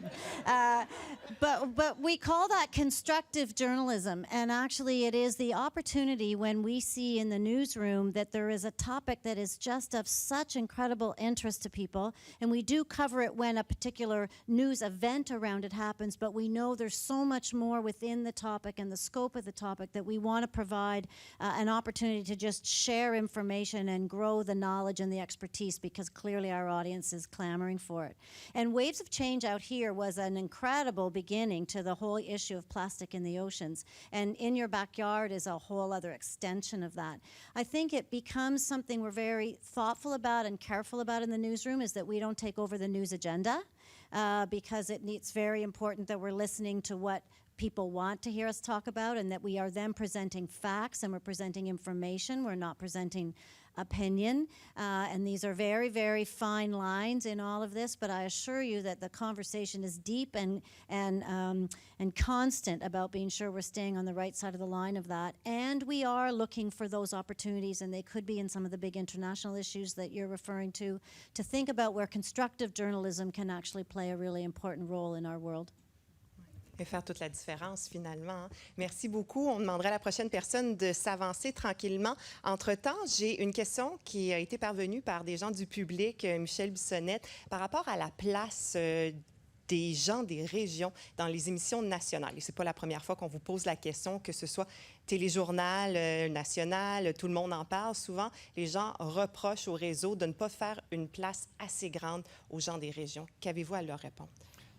But we call that constructive journalism. And actually, it is the opportunity when we see in the newsroom that there is a topic that is just of such incredible interest to people. And we do cover it when a particular news event around it happens. But we know there's so much more within the topic and the scope of the topic that we want to provide an opportunity to just share information and grow the knowledge and the expertise, because clearly our audience is clamoring for it. And Waves of Change out here was an incredible beginning to the whole issue of plastic in the oceans. And In Your Backyard is a whole other extension of that. I think it becomes something we're very thoughtful about and careful about in the newsroom, is that we don't take over the news agenda, because it's very important that we're listening to what people want to hear us talk about, and that we are then presenting facts and we're presenting information. We're not presenting opinion, and these are very, very fine lines in all of this, but I assure you that the conversation is deep and constant about being sure we're staying on the right side of the line of that. And we are looking for those opportunities, and they could be in some of the big international issues that you're referring to think about where constructive journalism can actually play a really important role in our world. Et faire toute la différence, finalement. Merci beaucoup. On demanderait à la prochaine personne de s'avancer tranquillement. Entre-temps, j'ai une question qui a été parvenue par des gens du public, Michel Bissonnette, par rapport à la place des gens des régions dans les émissions nationales. Et ce n'est pas la première fois qu'on vous pose la question, que ce soit téléjournal national, tout le monde en parle. Souvent, les gens reprochent au réseau de ne pas faire une place assez grande aux gens des régions. Qu'avez-vous à leur répondre?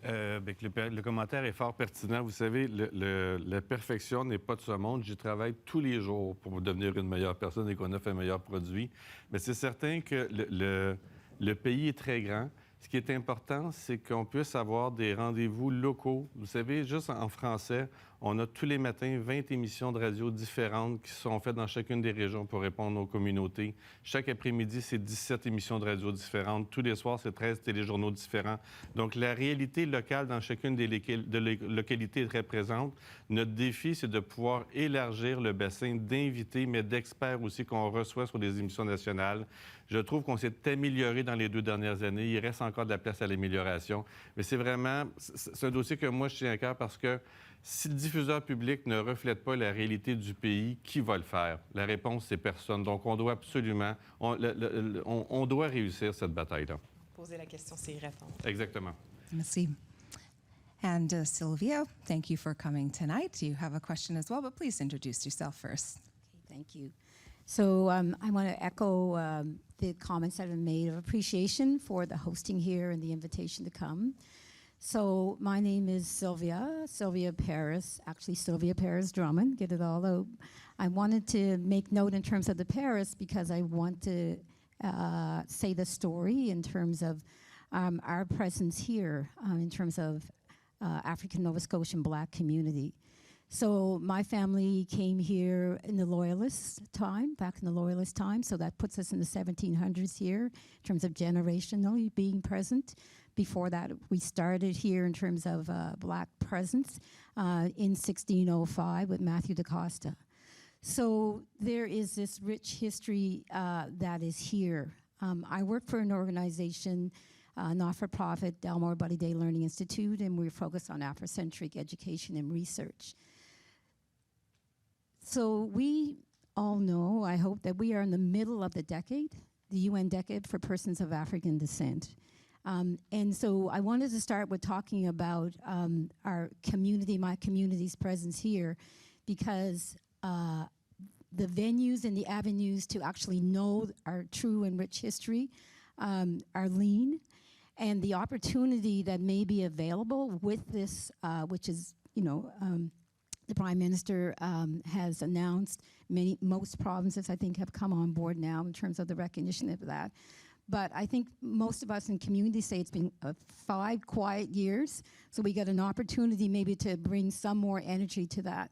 Le commentaire est fort pertinent. Vous savez, la perfection n'est pas de ce monde. J'y travaille tous les jours pour devenir une meilleure personne et qu'on offre un meilleur produit. Mais c'est certain que le pays est très grand. Ce qui est important, c'est qu'on puisse avoir des rendez-vous locaux. Vous savez, juste en français, On a tous les matins 20 émissions de radio différentes qui sont faites dans chacune des régions pour répondre aux communautés. Chaque après-midi, c'est 17 émissions de radio différentes. Tous les soirs, c'est 13 téléjournaux différents. Donc, la réalité locale dans chacune des localités est très présente. Notre défi, c'est de pouvoir élargir le bassin d'invités, mais d'experts aussi qu'on reçoit sur les émissions nationales. Je trouve qu'on s'est amélioré dans les 2 dernières années. Il reste encore de la place à l'amélioration. Mais c'est vraiment... C'est un dossier que moi, je tiens à cœur parce que si le diffuseur public ne reflète pas la réalité du pays, qui va le faire? La réponse, c'est personne. Donc, on doit absolument... On doit réussir cette bataille-là. Poser la question, c'est y répondre. Exactement. Merci. And Sylvia, thank you for coming tonight. You have a question as well, but please introduce yourself first. Okay, thank you. So I want to echo the comments that have been made of appreciation for the hosting here and the invitation to come. So my name is Sylvia Paris, actually Sylvia Paris Drummond, get it all out. I wanted to make note in terms of the Paris because I want to say the story in terms of our presence here in terms of African Nova Scotian Black community. So my family came here in the Loyalist time, back in the Loyalist time, so that puts us in the 1700s here in terms of generationally being present. Before that, we started here in terms of Black presence in 1605 with Matthew da Costa. So there is this rich history that is here. I work for an organization, not-for-profit, Delmore Buddy Day Learning Institute, and we're focused on Afrocentric education and research. So we all know, I hope, that we are in the middle of the decade, the UN decade for persons of African descent. And so I wanted to start with talking about our community, my community's presence here, because the venues and the avenues to actually know our true and rich history are lean, and the opportunity that may be available with this, which is, the Prime Minister has announced most provinces, I think, have come on board now in terms of the recognition of that. But I think most of us in community say it's been 5 quiet years, so we got an opportunity maybe to bring some more energy to that.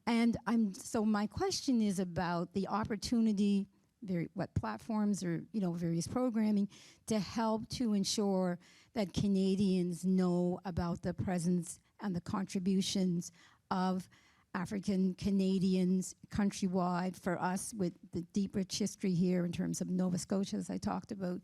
And so my question is about the opportunity, what platforms or various programming to help to ensure that Canadians know about the presence and the contributions of African Canadians countrywide for us with the deep, rich history here in terms of Nova Scotia, as I talked about.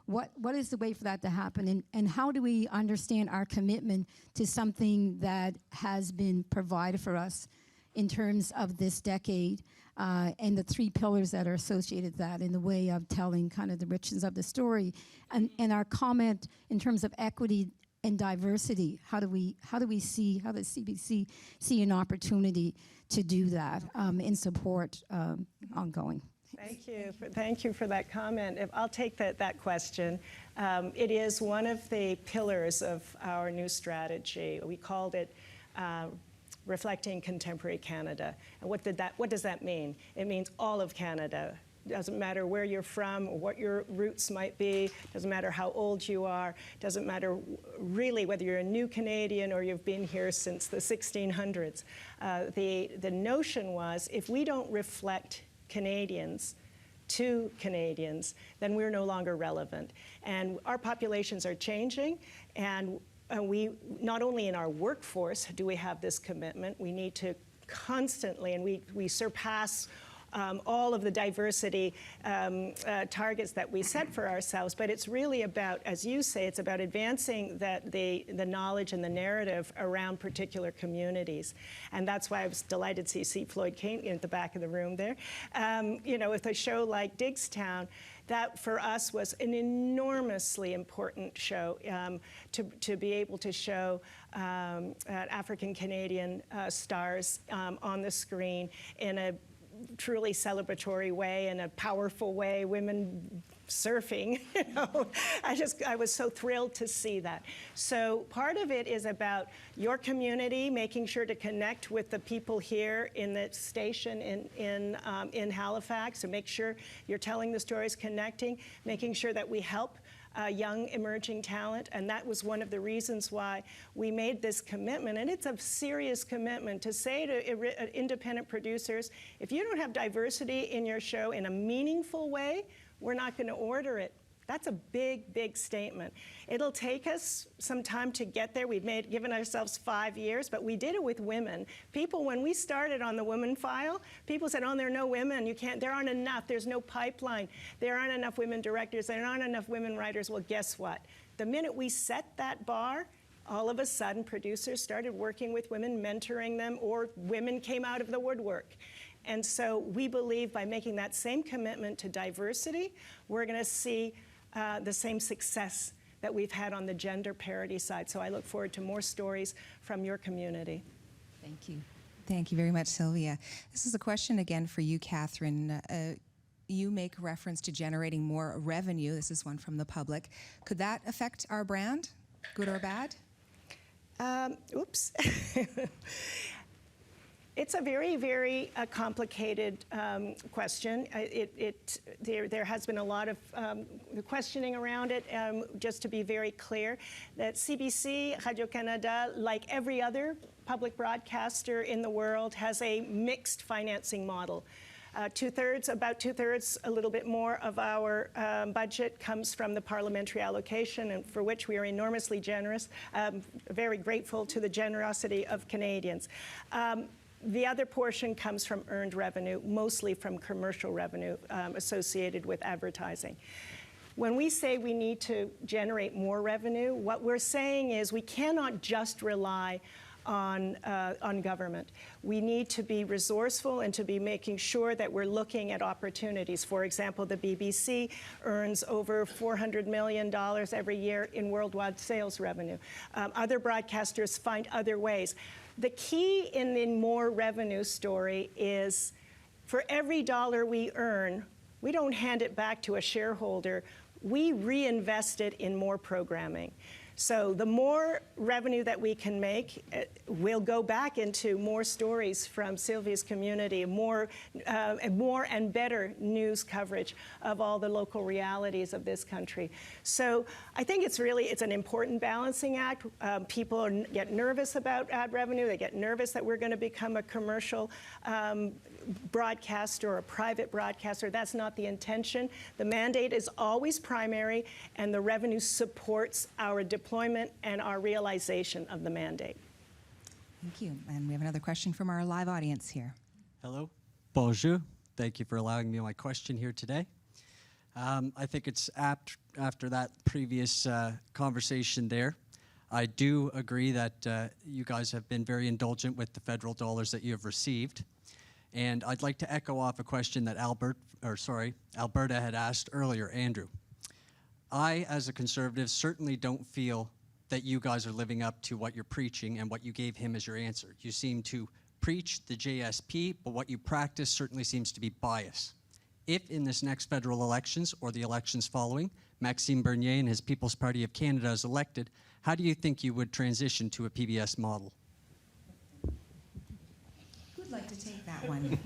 What is the way for that to happen? And how do we understand our commitment to something that has been provided for us in terms of this decade and the 3 pillars that are associated with that in the way of telling kind of the richness of the story? And our comment in terms of equity and diversity, how does CBC see an opportunity to do that and support ongoing? Thank you for that comment. I'll take that question. It is one of the pillars of our new strategy. We called it Reflecting Contemporary Canada. And what does that mean? It means all of Canada. Doesn't matter where you're from or what your roots might be, doesn't matter how old you are, doesn't matter really whether you're a new Canadian or you've been here since the 1600s. The notion was if we don't reflect Canadians to Canadians, then we're no longer relevant. And our populations are changing, and we, not only in our workforce do we have this commitment, we need to constantly, and we surpass all of the diversity targets that we set for ourselves, but it's really about, as you say, it's about advancing the knowledge and the narrative around particular communities. And that's why I was delighted to see Floyd Kane at the back of the room there. With a show like Digstown, that for us was an enormously important show to be able to show African Canadian stars on the screen in a truly celebratory way, in a powerful way, women surfing, I was so thrilled to see that. So part of it is about your community, making sure to connect with the people here in the station in Halifax, and make sure you're telling the stories, connecting, making sure that we help young emerging talent, and that was one of the reasons why we made this commitment. And it's a serious commitment to say to independent producers, if you don't have diversity in your show in a meaningful way, we're not going to order it. That's a big, big statement. It'll take us some time to get there. We've given ourselves 5 years, but we did it with women. People, when we started on the women file, people said, oh, there are no women. There aren't enough. There's no pipeline. There aren't enough women directors. There aren't enough women writers. Well, guess what? The minute we set that bar, all of a sudden, producers started working with women, mentoring them, or women came out of the woodwork. And so we believe by making that same commitment to diversity, we're going to see the same success that we've had on the gender parity side. So I look forward to more stories from your community. Thank you. Thank you very much, Sylvia. This is a question again for you, Catherine. You make reference to generating more revenue. This is one from the public. Could that affect our brand, good or bad? Oops. It's a very, very complicated question. There has been a lot of questioning around it. Just to be very clear, that CBC, Radio-Canada, like every other public broadcaster in the world, has a mixed financing model. About two-thirds, a little bit more of our budget comes from the parliamentary allocation, and for which we are enormously generous, very grateful to the generosity of Canadians. The other portion comes from earned revenue, mostly from commercial revenue associated with advertising. When we say we need to generate more revenue, what we're saying is we cannot just rely on government. We need to be resourceful and to be making sure that we're looking at opportunities. For example, the BBC earns over $400 million every year in worldwide sales revenue. Other broadcasters find other ways. The key in the more revenue story is for every dollar we earn, we don't hand it back to a shareholder. We reinvest it in more programming. So the more revenue that we can make will go back into more stories from Sylvia's community, more and better news coverage of all the local realities of this country. So I think it's an important balancing act. People get nervous about ad revenue. They get nervous that we're going to become a commercial broadcaster or a private broadcaster. That's not the intention. The mandate is always primary, and the revenue supports our deployment and our realization of the mandate. Thank you. And we have another question from our live audience here. Hello. Bonjour. Thank you for allowing me my question here today. I think it's apt after that previous conversation there. I do agree that you guys have been very indulgent with the federal dollars that you have received. And I'd like to echo off a question that Alberta had asked earlier, Andrew. I, as a conservative, certainly don't feel that you guys are living up to what you're preaching and what you gave him as your answer. You seem to preach the JSP, but what you practice certainly seems to be bias. If in this next federal elections or the elections following, Maxime Bernier and his People's Party of Canada is elected, how do you think you would transition to a PBS model? Who'd like to take that one?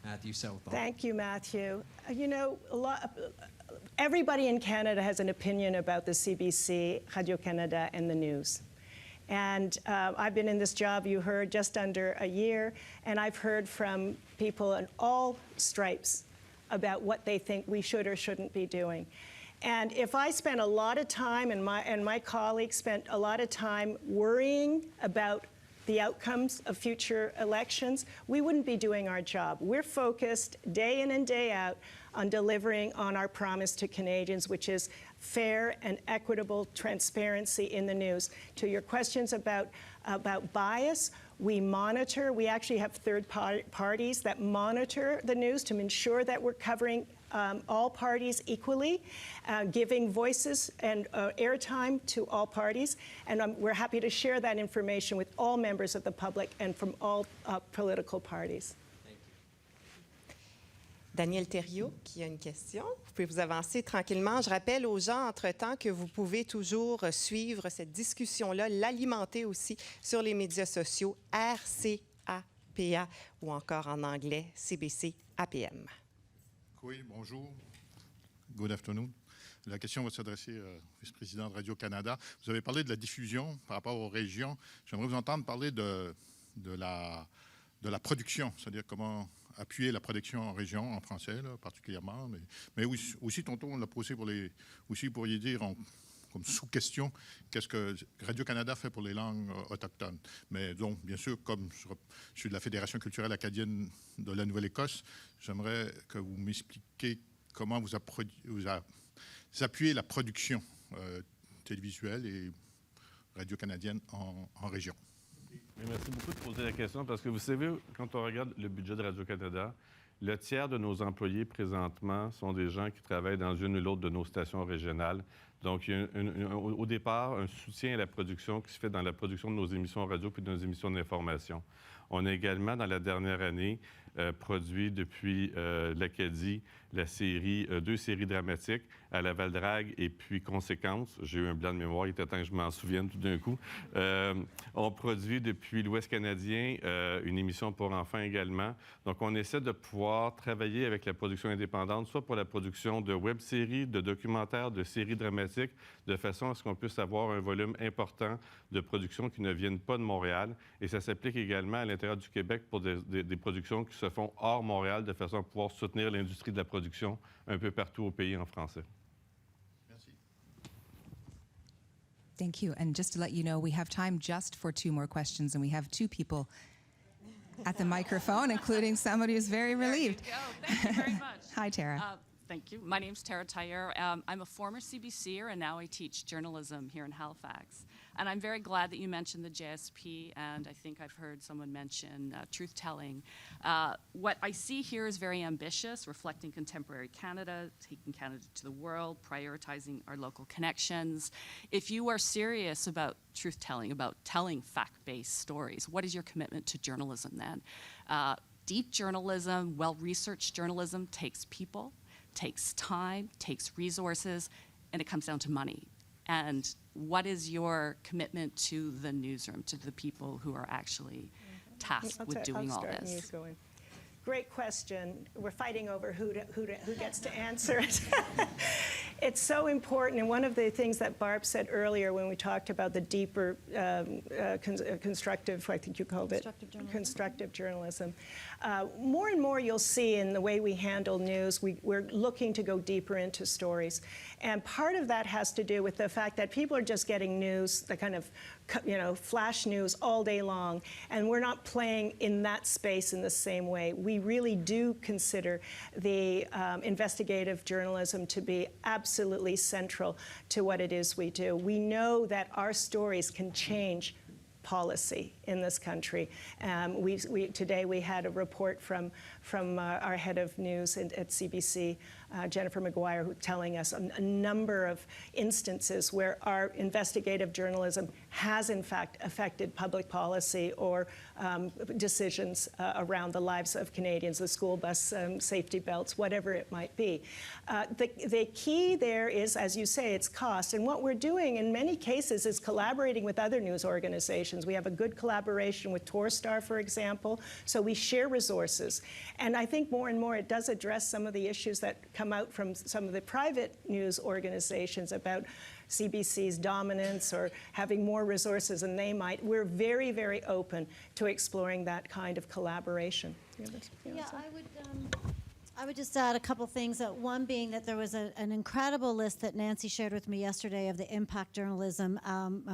Matthew Southall. Thank you, Matthew. You know, everybody in Canada has an opinion about the CBC, Radio-Canada, and the news. And I've been in this job, you heard, just under a year, and I've heard from people in all stripes about what they think we should or shouldn't be doing. And if I spent a lot of time, and my colleagues spent a lot of time worrying about the outcomes of future elections, we wouldn't be doing our job. We're focused day in and day out on delivering on our promise to Canadians, which is fair and equitable transparency in the news. To your questions about bias, we monitor. We actually have third parties that monitor the news to ensure that we're covering all parties equally, giving voices and airtime to all parties. And we're happy to share that information with all members of the public and from all political parties. Daniel Thériault, qui a une question. Vous pouvez vous avancer tranquillement. Je rappelle aux gens, entre-temps, que vous pouvez toujours suivre cette discussion-là, l'alimenter aussi sur les médias sociaux, RCAPM. RPA ou encore en anglais CBC APM. Oui, bonjour. Good afternoon. La question va s'adresser au vice-président de Radio-Canada. Vous avez parlé de la diffusion par rapport aux régions. J'aimerais vous entendre parler de la production, c'est-à-dire comment appuyer la production en région, en français là, particulièrement, mais aussi, tantôt, on l'a posé aussi, vous pourriez dire, comme sous-question, qu'est-ce que Radio-Canada fait pour les langues autochtones. Mais donc, bien sûr, comme je suis de la Fédération culturelle acadienne de la Nouvelle-Écosse, j'aimerais que vous m'expliquiez comment vous appuyez la production télévisuelle et radio-canadienne en région. Merci beaucoup de poser la question parce que vous savez, quand on regarde le budget de Radio-Canada, le tiers de nos employés présentement sont des gens qui travaillent dans une ou l'autre de nos stations régionales. Donc, il y a au départ un soutien à la production qui se fait dans la production de nos émissions radio puis de nos émissions d'information. On a également, dans la dernière année, produit depuis l'Acadie deux séries dramatiques, à la Val-Drague et puis Conséquences. J'ai eu un blanc de mémoire, il était temps que je m'en souvienne tout d'un coup. On produit depuis l'Ouest canadien une émission pour enfants également. Donc, on essaie de pouvoir travailler avec la production indépendante, soit pour la production de web-séries, de documentaires, de séries dramatiques, de façon à ce qu'on puisse avoir un volume important de productions qui ne viennent pas de Montréal. Et ça s'applique également à l'intérieur du Québec pour des productions qui se font hors Montréal, de façon à pouvoir soutenir l'industrie de la production un peu partout au pays en français. Merci. Thank you. And just to let you know, we have time just for 2 more questions, and we have 2 people at the microphone, including somebody who's very relieved. Thank you very much. Hi, Tara. Thank you. My name's Tara Tyre. I'm a former CBCer, and now I teach journalism here in Halifax. And I'm very glad that you mentioned the JSP, and I think I've heard someone mention truth-telling. What I see here is very ambitious, reflecting contemporary Canada, taking Canada to the world, prioritizing our local connections. If you are serious about truth-telling, about telling fact-based stories, what is your commitment to journalism then? Deep journalism, well-researched journalism takes people, takes time, takes resources, and it comes down to money. And what is your commitment to the newsroom, to the people who are actually tasked with doing all this? Great question. We're fighting over who gets to answer it. It's so important, and one of the things that Barb said earlier when we talked about the deeper constructive, I think you called it, constructive journalism. More and more you'll see in the way we handle news, we're looking to go deeper into stories. And part of that has to do with the fact that people are just getting news, the kind of flash news all day long, and we're not playing in that space in the same way. We really do consider the investigative journalism to be absolutely central to what it is we do. We know that our stories can change policy in this country. Today we had a report from our head of news at CBC, Jennifer McGuire, telling us a number of instances where our investigative journalism has in fact affected public policy or decisions around the lives of Canadians, the school bus safety belts, whatever it might be. The key there is, as you say, it's cost. And what we're doing in many cases is collaborating with other news organizations. We have a good collaboration with Torstar, for example, so we share resources. And I think more and more it does address some of the issues that come out from some of the private news organizations about CBC's dominance or having more resources than they might. We're very, very open to exploring that kind of collaboration. Yeah, I would just add a couple things. One being that there was an incredible list that Nancy shared with me yesterday of the impact journalism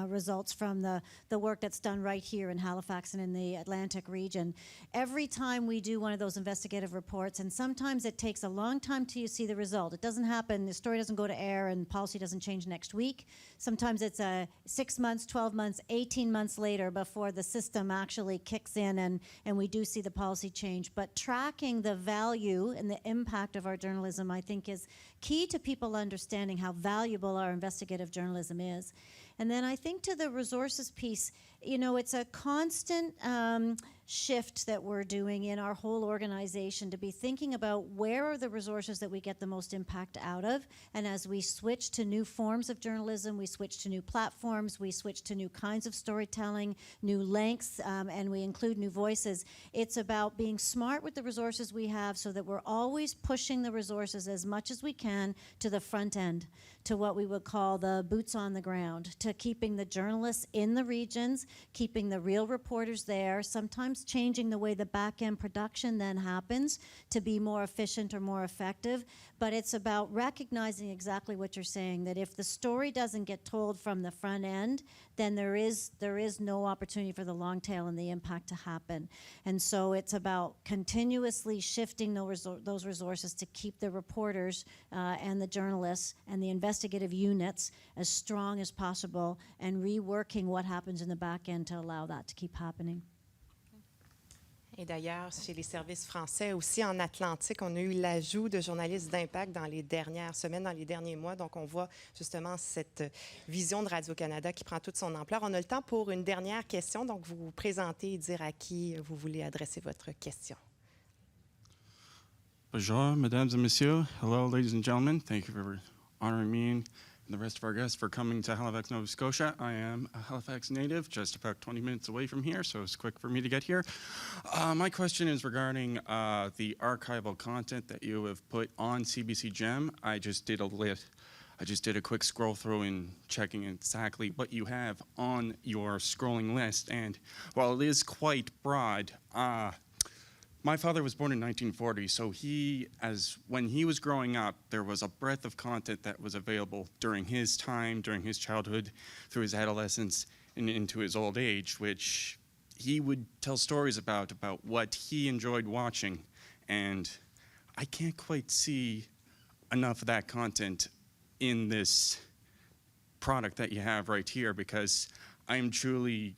results from the work that's done right here in Halifax and in the Atlantic region. Every time we do one of those investigative reports, and sometimes it takes a long time till you see the result. It doesn't happen, the story doesn't go to air and policy doesn't change next week. Sometimes it's 6 months, 12 months, 18 months later before the system actually kicks in and we do see the policy change. But tracking the value and the impact of our journalism, I think, is key to people understanding how valuable our investigative journalism is. And then I think to the resources piece, it's a constant shift that we're doing in our whole organization to be thinking about where are the resources that we get the most impact out of. And as we switch to new forms of journalism, we switch to new platforms, we switch to new kinds of storytelling, new lengths, and we include new voices. It's about being smart with the resources we have so that we're always pushing the resources as much as we can to the front end, to what we would call the boots on the ground, to keeping the journalists in the regions, keeping the real reporters there, sometimes changing the way the back-end production then happens to be more efficient or more effective. But it's about recognizing exactly what you're saying, that if the story doesn't get told from the front end, then there is no opportunity for the long tail and the impact to happen. And so it's about continuously shifting those resources to keep the reporters and the journalists and the investigative units as strong as possible and reworking what happens in the back end to allow that to keep happening. Et d'ailleurs, chez les services français, aussi en Atlantique, on a eu l'ajout de journalistes d'impact dans les dernières semaines, dans les derniers mois. Donc, on voit justement cette vision de Radio-Canada qui prend toute son ampleur. On a le temps pour une dernière question. Donc, vous vous présentez et dire à qui vous voulez adresser votre question. Bonjour, mesdames et messieurs. Hello, ladies and gentlemen. Thank you for honoring me and the rest of our guests for coming to Halifax, Nova Scotia. I am a Halifax native, just about 20 minutes away from here, so it's quick for me to get here. My question is regarding the archival content that you have put on CBC Gem. I just did a quick scroll through and checking exactly what you have on your scrolling list, and while it is quite broad, my father was born in 1940, so when he was growing up, there was a breadth of content that was available during his time, during his childhood, through his adolescence, and into his old age, which he would tell stories about what he enjoyed watching. And I can't quite see enough of that content in this product that you have right here, because I am truly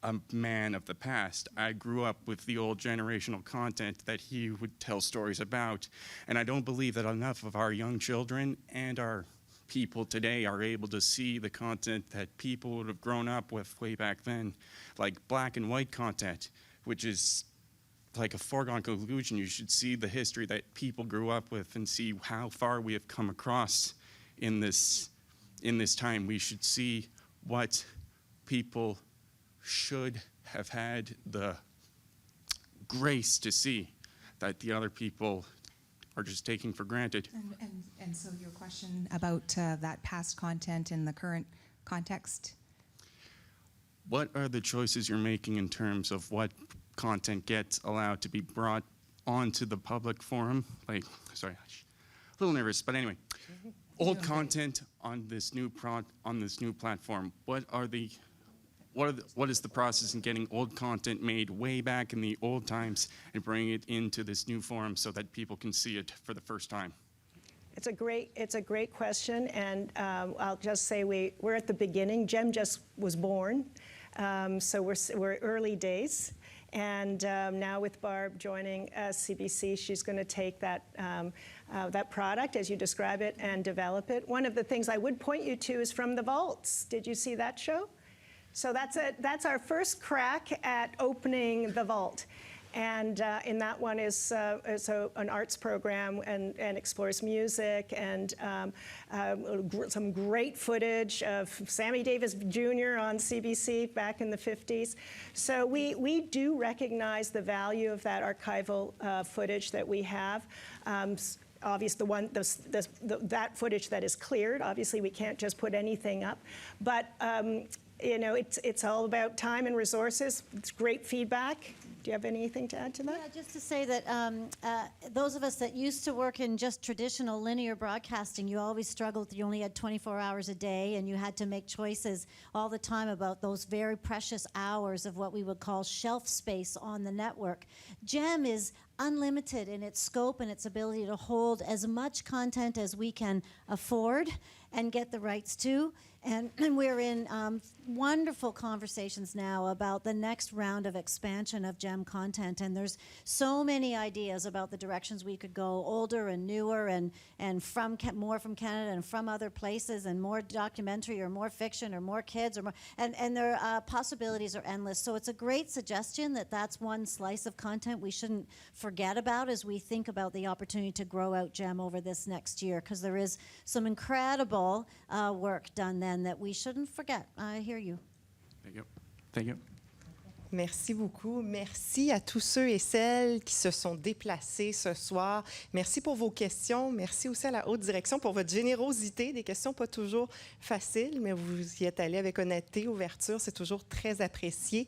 a man of the past. I grew up with the old generational content that he would tell stories about, and I don't believe that enough of our young children and our people today are able to see the content that people would have grown up with way back then, like black and white content, which is like a foregone conclusion. You should see the history that people grew up with and see how far we have come across in this time. We should see what people should have had the grace to see that the other people are just taking for granted. And so your question about that past content in the current context? What are the choices you're making in terms of what content gets allowed to be brought onto the public forum? Like, sorry, a little nervous, but anyway, old content on this new platform. What is the process in getting old content made way back in the old times and bringing it into this new forum so that people can see it for the first time? It's a great question, and I'll just say we're at the beginning. Gem just was born, so we're early days. And now with Barb joining CBC, she's going to take that product, as you describe it, and develop it. One of the things I would point you to is From the Vaults. Did you see that show? So that's our first crack at opening the vault. And in that one is an arts program and explores music and some great footage of Sammy Davis Jr. on CBC back in the 50s. So we do recognize the value of that archival footage that we have. Obviously, that footage that is cleared, obviously we can't just put anything up. But you know, it's all about time and resources. It's great feedback. Do you have anything to add to that? Yeah, just to say that those of us that used to work in just traditional linear broadcasting, you always struggled. You only had 24 hours a day, and you had to make choices all the time about those very precious hours of what we would call shelf space on the network. Gem is unlimited in its scope and its ability to hold as much content as we can afford and get the rights to. And we're in wonderful conversations now about the next round of expansion of GEM content. And there's so many ideas about the directions we could go, older and newer, and more from Canada and from other places, and more documentary or more fiction or more kids, or more, and their possibilities are endless. So it's a great suggestion that that's one slice of content we shouldn't forget about as we think about the opportunity to grow out GEM over this next year, because there is some incredible work done then that we shouldn't forget. I hear you. Thank you. Thank you. Merci beaucoup. Merci à tous ceux et celles qui se sont déplacés ce soir. Merci pour vos questions. Merci aussi à la haute direction pour votre générosité. Des questions pas toujours faciles, mais vous y êtes allés avec honnêteté, ouverture. C'est toujours très apprécié.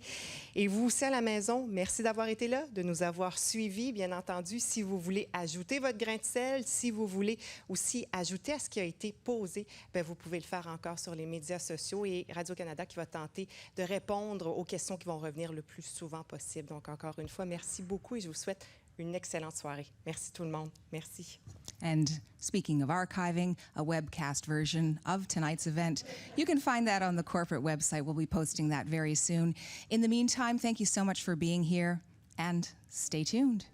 Et vous aussi à la maison, merci d'avoir été là, de nous avoir suivis. Bien entendu, si vous voulez ajouter votre grain de sel, si vous voulez aussi ajouter à ce qui a été posé, bien, vous pouvez le faire encore sur les médias sociaux, et Radio-Canada qui va tenter de répondre aux questions qui vont revenir le plus souvent possible. Donc, encore une fois, merci beaucoup et je vous souhaite une excellente soirée. Merci tout le monde. Merci. And speaking of archiving, a webcast version of tonight's event, you can find that on the corporate website. We'll be posting that very soon. In the meantime, thank you so much for being here, and stay tuned.